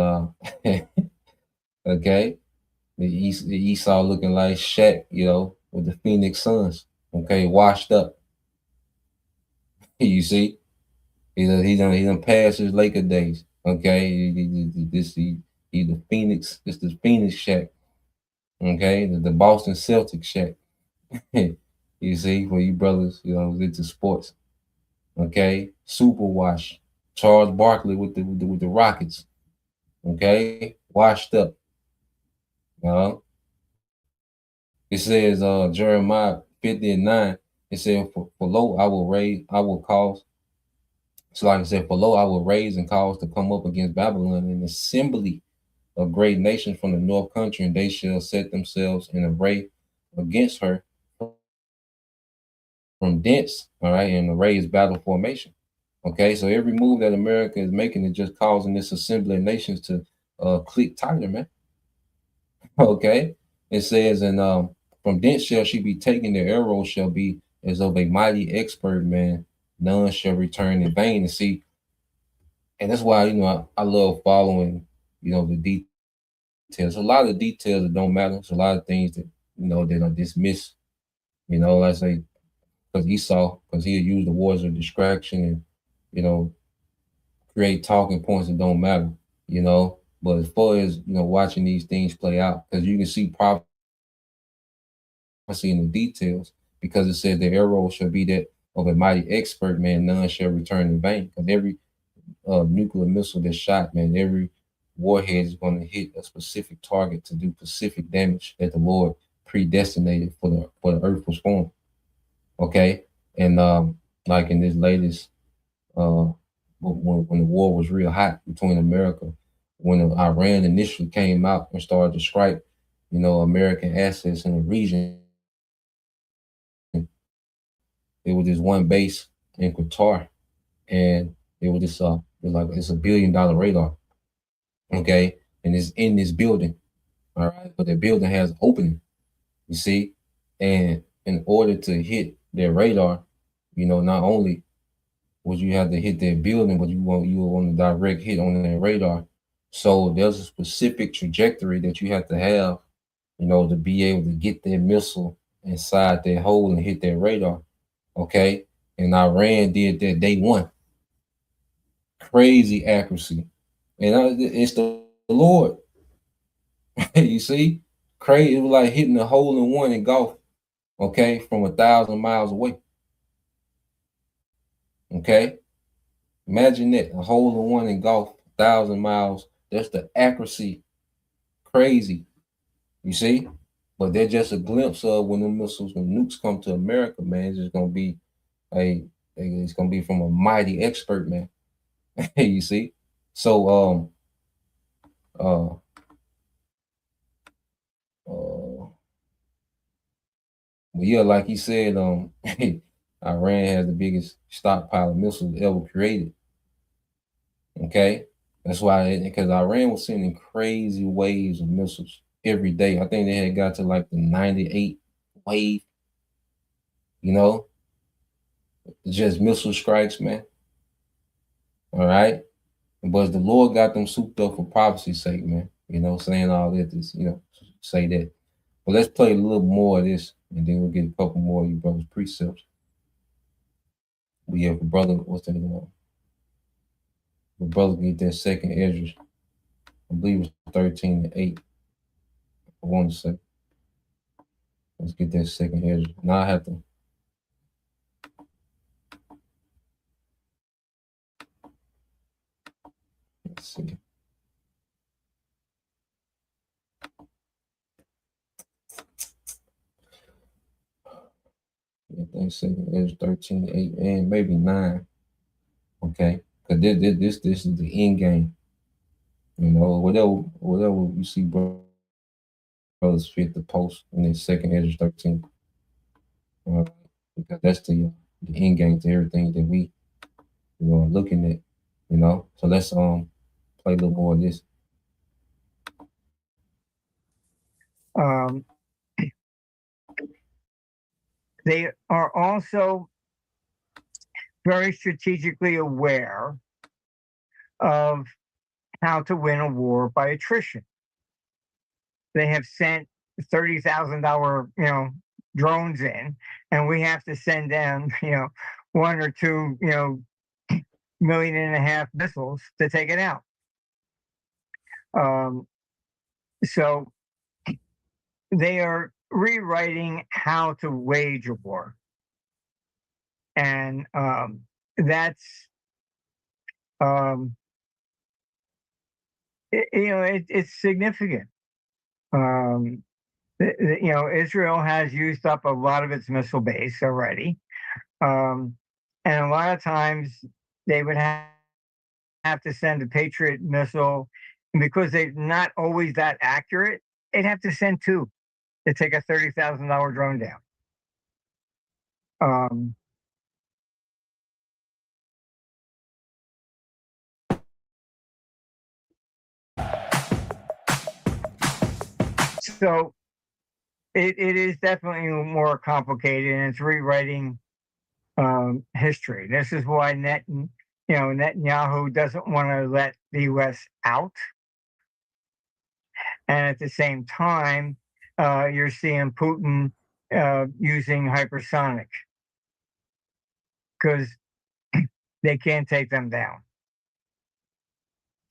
okay. The Esau looking like Shaq, you know, with the Phoenix Suns. Okay, washed up. You see. He done passed his Laker days. Okay, he's the Phoenix. This the Phoenix Shaq. Okay, the Boston Celtics Shaq. You see, for you brothers, you know, into sports. Okay, super wash. Charles Barkley with the Rockets. Okay, washed up. It says Jeremiah 50:9. It said, for lo, I will cause. So like I said, for lo, I will raise and cause to come up against Babylon an assembly of great nations from the north country, and they shall set themselves in array against her from thence, all right, and array is battle formation. Okay, so every move that America is making is just causing this assembly of nations to click tighter, man. Okay, it says, and from thence shall she be taken, the arrow shall be as of a mighty expert man, none shall return in vain. And see, and that's why, you know, I love following, you know, the details. A lot of details that don't matter. There's a lot of things that, you know, that are dismissed. You know, let's say, because Esau, because he'll use the words of distraction and, you know, create talking points that don't matter, you know. But as far as, you know, watching these things play out, because you can see prophecy in the details, because it says the arrow shall be that of a mighty expert man, none shall return in vain. Because every nuclear missile that's shot, man, every warhead is going to hit a specific target to do specific damage that the Lord predestinated for the earth was formed. Okay, and like in this latest, when the war was real hot between America, when Iran initially came out and started to strike, you know, American assets in the region, it was this one base in Qatar, and it was this it's $1 billion radar. Okay, and it's in this building. All right, but the building has opening, you see, and in order to hit their radar, you know, not only would you have to hit their building, but you want a direct hit on their radar. So there's a specific trajectory that you have to have, you know, to be able to get their missile inside their hole and hit their radar. Okay, and Iran did that day one. Crazy accuracy, and it's the Lord. You see, crazy. It was like hitting a hole in one in golf. Okay, from 1,000 miles away. Okay, imagine that, a hole in one in golf, 1,000 miles. That's the accuracy. Crazy, you see. But they're just a glimpse of when the missiles, when nukes come to America, man. It's just gonna be it's gonna be from a mighty expert, man. You see. So but yeah, like he said, Iran has the biggest stockpile of missiles ever created. Okay, that's why, because Iran was sending crazy waves of missiles every day. I think they had got to like the 98 wave you know, just missile strikes, man. All right. But the Lord got them souped up for prophecy's sake, man. You know, saying all that, this, you know, say that. But let's play a little more of this, and then we'll get a couple more of you brothers' precepts. We have a brother, what's that? The brother get that second Ezra. I believe it's 13-8. I want to say. Let's get that second Ezra. Now I have to. Let's see. I think second Ezra 13-8 and maybe 9. Okay. Because this is the end game. You know, whatever you see brothers fit the post in this second Ezra 13. Because that's the end game to everything that we are looking at, you know. So let's play a little more of this. They are also very strategically aware of how to win a war by attrition. They have sent $30,000, drones in, and we have to send them, 1 or 2, $1.5 million missiles to take it out. So they are rewriting how to wage a war, and that's it's significant. Israel has used up a lot of its missile base already, and a lot of times they would have to send a Patriot missile, and because they're not always that accurate, they'd have to send 2 to take a $30,000 drone down. So it is definitely more complicated, and it's rewriting history. This is why Netanyahu doesn't want to let the U.S. out, and at the same time, you're seeing Putin using hypersonic because they can't take them down.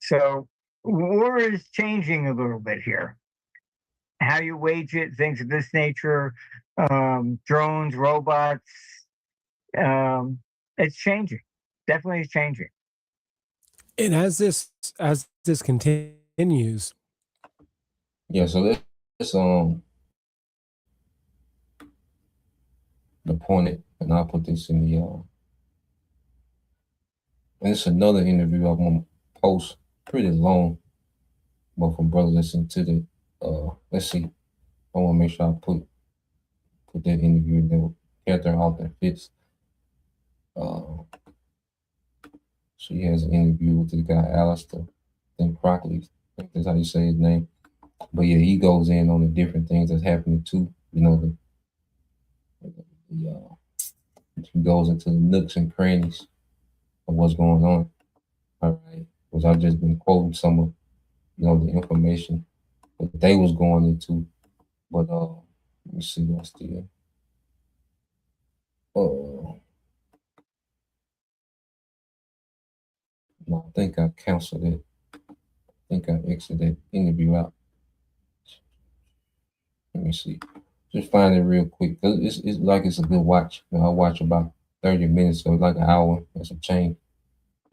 So war is changing a little bit here. How you wage it, things of this nature, drones, robots, it's changing. Definitely changing. And as this continues. Yeah, so let's the point, and I'll put this in the and it's another interview I'm gonna post, pretty long, but for brothers listen to the let's see. I want to make sure I put that interview there with Catherine Alton Fitz. She has an interview with the guy Alistair, I think Crockley, I think that's how you say his name. But yeah, he goes in on the different things that's happening too. You know, he goes into the nooks and crannies of what's going on. All right, because I've just been quoting some of the information that they was going into. But let me see what's the no, I think I canceled it. I think I exited that interview out. Let me see. Just find it real quick. It's like it's a good watch. I watch about 30 minutes, so it's like an hour and some change.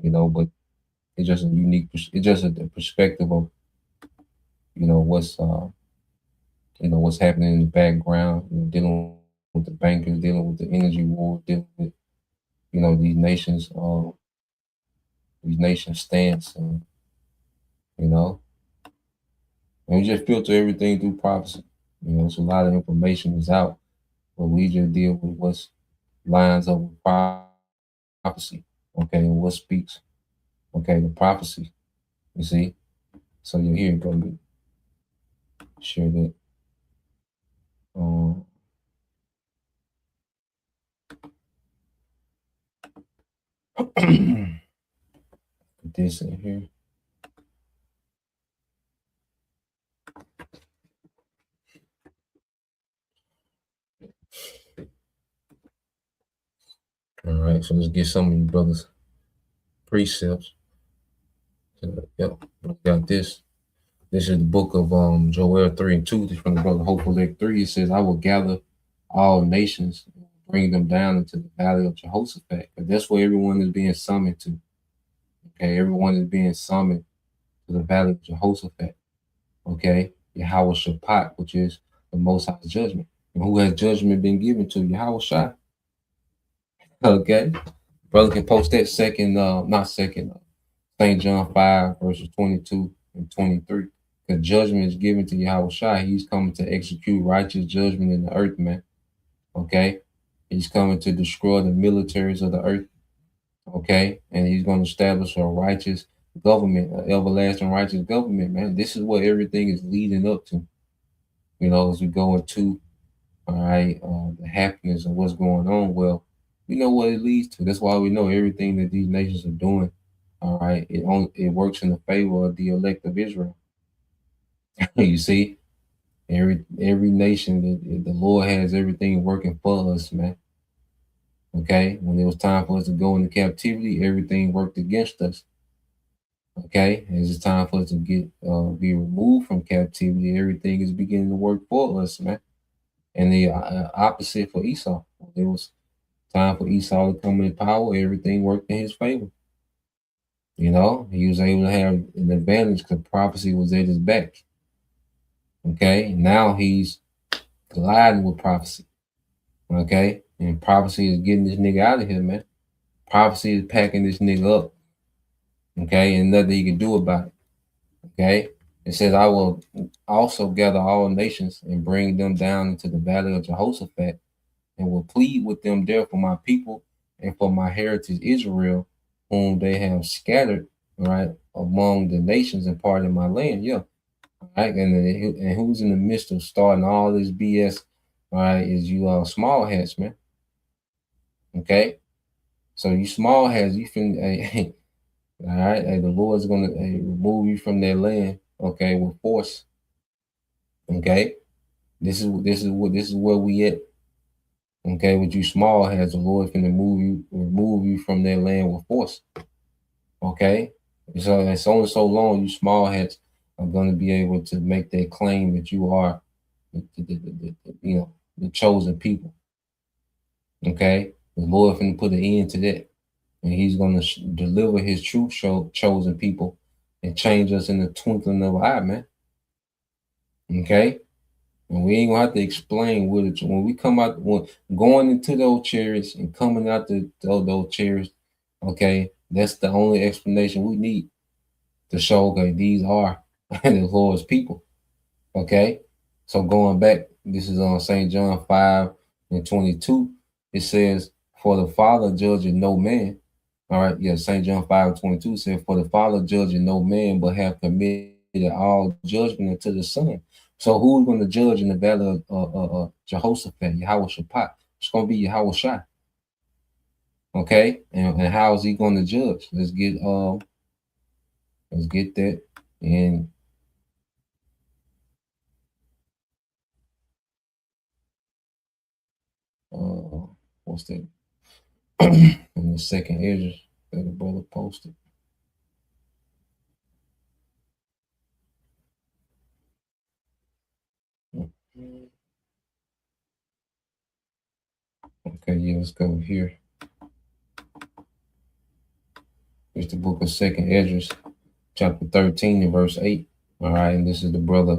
But it's just a unique. It's just a perspective of what's what's happening in the background. Dealing with the bankers, dealing with the energy war, dealing with these nations stance, and we just filter everything through prophecy. So a lot of information is out, but we just deal with what's lines up with prophecy, okay, and what speaks, okay, the prophecy. You see, so you're here, go share that. Put this in here. All right, so let's get some of you brothers' precepts. So, yep, got this. This is the book of Joel 3 and 2. This is from the brother Hopeful Lake 3. It says, I will gather all nations and bring them down into the valley of Jehoshaphat. But that's where everyone is being summoned to. Okay, everyone is being summoned to the valley of Jehoshaphat. Okay, Yahweh Shaphat, which is the Most High's judgment. And who has judgment been given to? Yahweh Shai. Okay, brother can post that St. John 5, verses 22 and 23. The judgment is given to Yahweh Shai. He's coming to execute righteous judgment in the earth, man. Okay, he's coming to destroy the militaries of the earth. Okay, and he's going to establish a righteous government, an everlasting righteous government, man. This is what everything is leading up to. You know, as we go into, all right, the happiness of what's going on. Well, we know what it leads to. That's why we know everything that these nations are doing. All right, it works in the favor of the elect of Israel. You see, every nation, the Lord has everything working for us, man. Okay, when it was time for us to go into captivity, everything worked against us. Okay, as it's time for us to be removed from captivity, everything is beginning to work for us, man. And the opposite for Esau. It was time for Esau to come in power. Everything worked in his favor. You know, he was able to have an advantage because prophecy was at his back. Okay, now he's colliding with prophecy. Okay, and prophecy is getting this nigga out of here, man. Prophecy is packing this nigga up. Okay, and nothing he can do about it. Okay, it says, I will also gather all nations and bring them down into the valley of Jehoshaphat, and will plead with them there for my people and for my heritage Israel, whom they have scattered, right, among the nations and part of my land. Yeah. All right. And who's in the midst of starting all this BS, all right, is you small hats, man. Okay. So you small hats, you can all right, the Lord's gonna remove you from their land, okay, with force. Okay. This is where we at. Okay, with you small hats, the Lord can remove you from their land with force. Okay, so it's only so long you small hats are going to be able to make that claim that you are, the chosen people. Okay, the Lord can put an end to that, and He's going to deliver His true chosen people and change us in the twinkling of an eye, man. Okay. And we ain't gonna have to explain what it when we come out going into those chariots and coming out those chariots. Okay, that's the only explanation we need to show. Okay, these are the Lord's people. Okay, so going back, this is on St. John 5 and 22. It says, "For the Father judges no man." All right, yeah, St. John 5 and 22 says, "For the Father judges no man, but have committed all judgment unto the Son." So who's going to judge in the valley of Jehoshaphat? Yahweh Shaphat. It's going to be Yahweh Shai. Okay, and how is he going to judge? Let's get that. And what's that? In the second Ezra that the brother posted. Okay, yeah, let's go here. It's the book of Second Ezra, chapter 13 and verse 8. All right, and this is the brother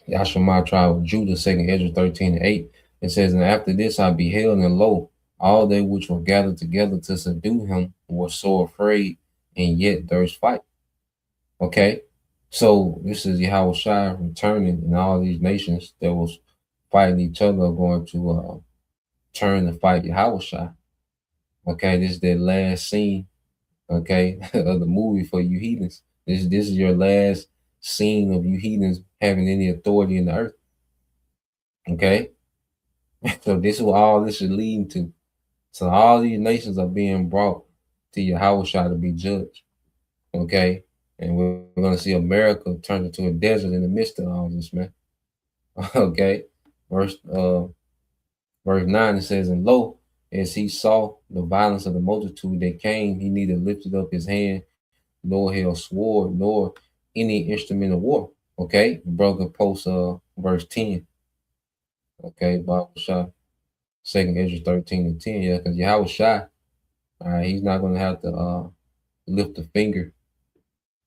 Yashima tribe of Judah, Second Ezra 13 and 8. It says, "And after this I beheld, and lo, all they which were gathered together to subdue him were so afraid, and yet durst fight." Okay, so this is Yahweh Shai returning, and all these nations that was fighting each other are going to turn and fight Yahweh Shai. Okay, this is their last scene, okay, of the movie for you heathens. This is your last scene of you heathens having any authority in the earth. Okay, so this is what all this is leading to. So all these nations are being brought to Yahushua to be judged. Okay. And we're going to see America turn into a desert in the midst of all this, man. Okay. Verse 9, it says, and lo, as he saw the violence of the multitude that came, he neither lifted up his hand, nor held sword, nor any instrument of war. Okay. Brother post verse 10. Okay, Bible shot. 2nd Ezra 13:10. Yeah, because Yahushua, all right, he's not going to have to lift a finger,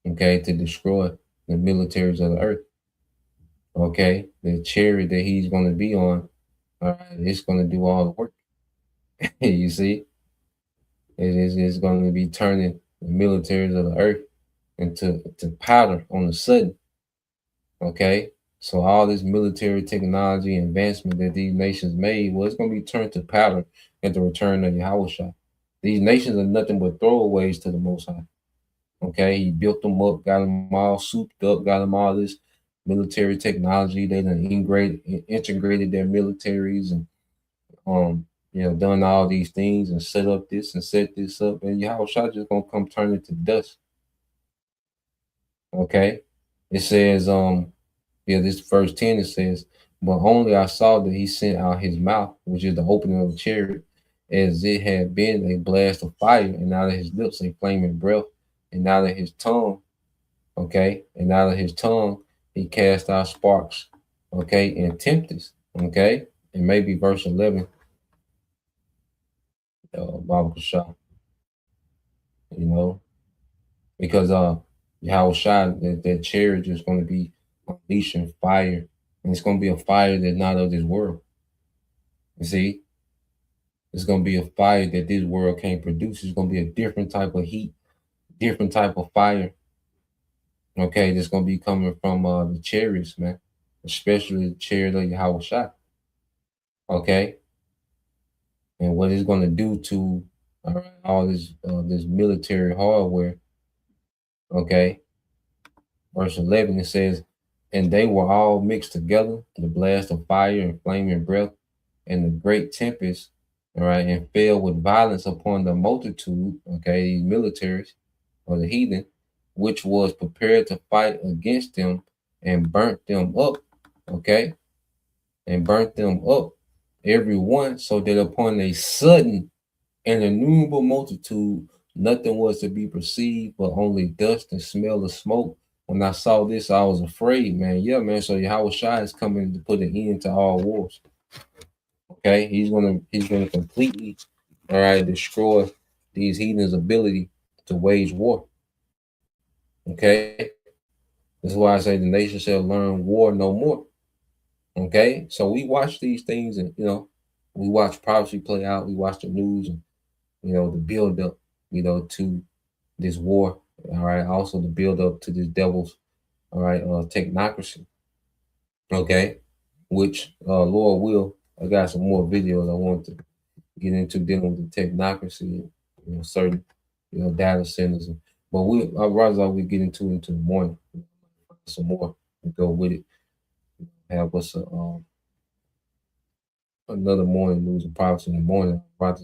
okay, to destroy the militaries of the earth. Okay, the chariot that he's going to be on, all right, it's going to do all the work. You see, it's going to be turning the militaries of the earth into powder on the sudden. Okay, so all this military technology advancement that these nations made, well, it's going to be turned to powder at the return of Yahushua. These nations are nothing but throwaways to the Most High. Okay, he built them up, got them all souped up, got them all this military technology. They done integrated their militaries and done all these things and set up this and set this up, and Yahushua just gonna come turn it to dust. Okay, it says this verse 10, it says, but only I saw that he sent out his mouth, which is the opening of the chariot, as it had been a blast of fire, and out of his lips a flaming breath, and out of his tongue, okay, and out of his tongue he cast out sparks, okay, and tempest, okay, and maybe verse 11, Bible Shah, because Yahushua, that chariot is going to be unleashing fire, and it's going to be a fire that's not of this world. You see, it's going to be a fire that this world can't produce. It's going to be a different type of heat, different type of fire. Okay, that's going to be coming from the chariots, man, especially the chariot of Yahushua. Okay, and what it's going to do to all this military hardware. Okay, verse 11, it says, and they were all mixed together, the blast of fire and flaming breath, and the great tempest, all right, and fell with violence upon the multitude, okay, these militaries or the heathen, which was prepared to fight against them, and burnt them up, okay, and burnt them up, every one, so that upon a sudden and innumerable multitude, nothing was to be perceived but only dust and smell of smoke. When I saw this, I was afraid, man. Yeah, man. So Yahushua is coming to put an end to all wars. Okay, he's gonna completely, all right, destroy these heathens' ability to wage war. Okay, that's why I say the nation shall learn war no more. Okay, so we watch these things, and we watch prophecy play out. We watch the news, and the build up, to this war. All right, also the build up to this devil's, all right, technocracy. Okay, which Lord will, I got some more videos I want to get into dealing with the technocracy, certain, data centers. But I'd rather we get into it the morning, some more and go with it. Have us another morning news and prophecy in the morning, but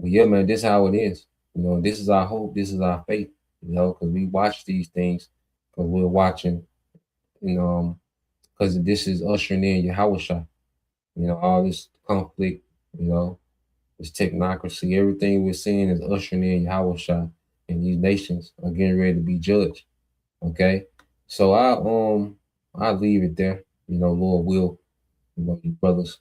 yeah, man, this is how it is. This is our hope. This is our faith. Because we watch these things, because we're watching, because this is ushering in Yahushua. All this conflict, this technocracy, everything we're seeing is ushering in Yahushua, and these nations are getting ready to be judged. Okay, so I'll leave it there. Lord will, you brothers.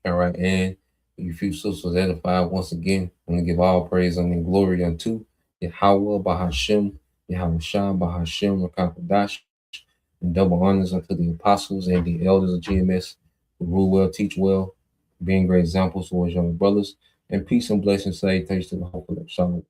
All right, and you few sisters edified once again. I'm gonna give all praise and glory unto Yahweh Bahashem, Yahushua Bahashem Rakakadash, and double honors unto the apostles and the elders of GMS who rule well, teach well, being great examples towards young brothers, and peace and blessings, salutations to the whole collective. Shalom.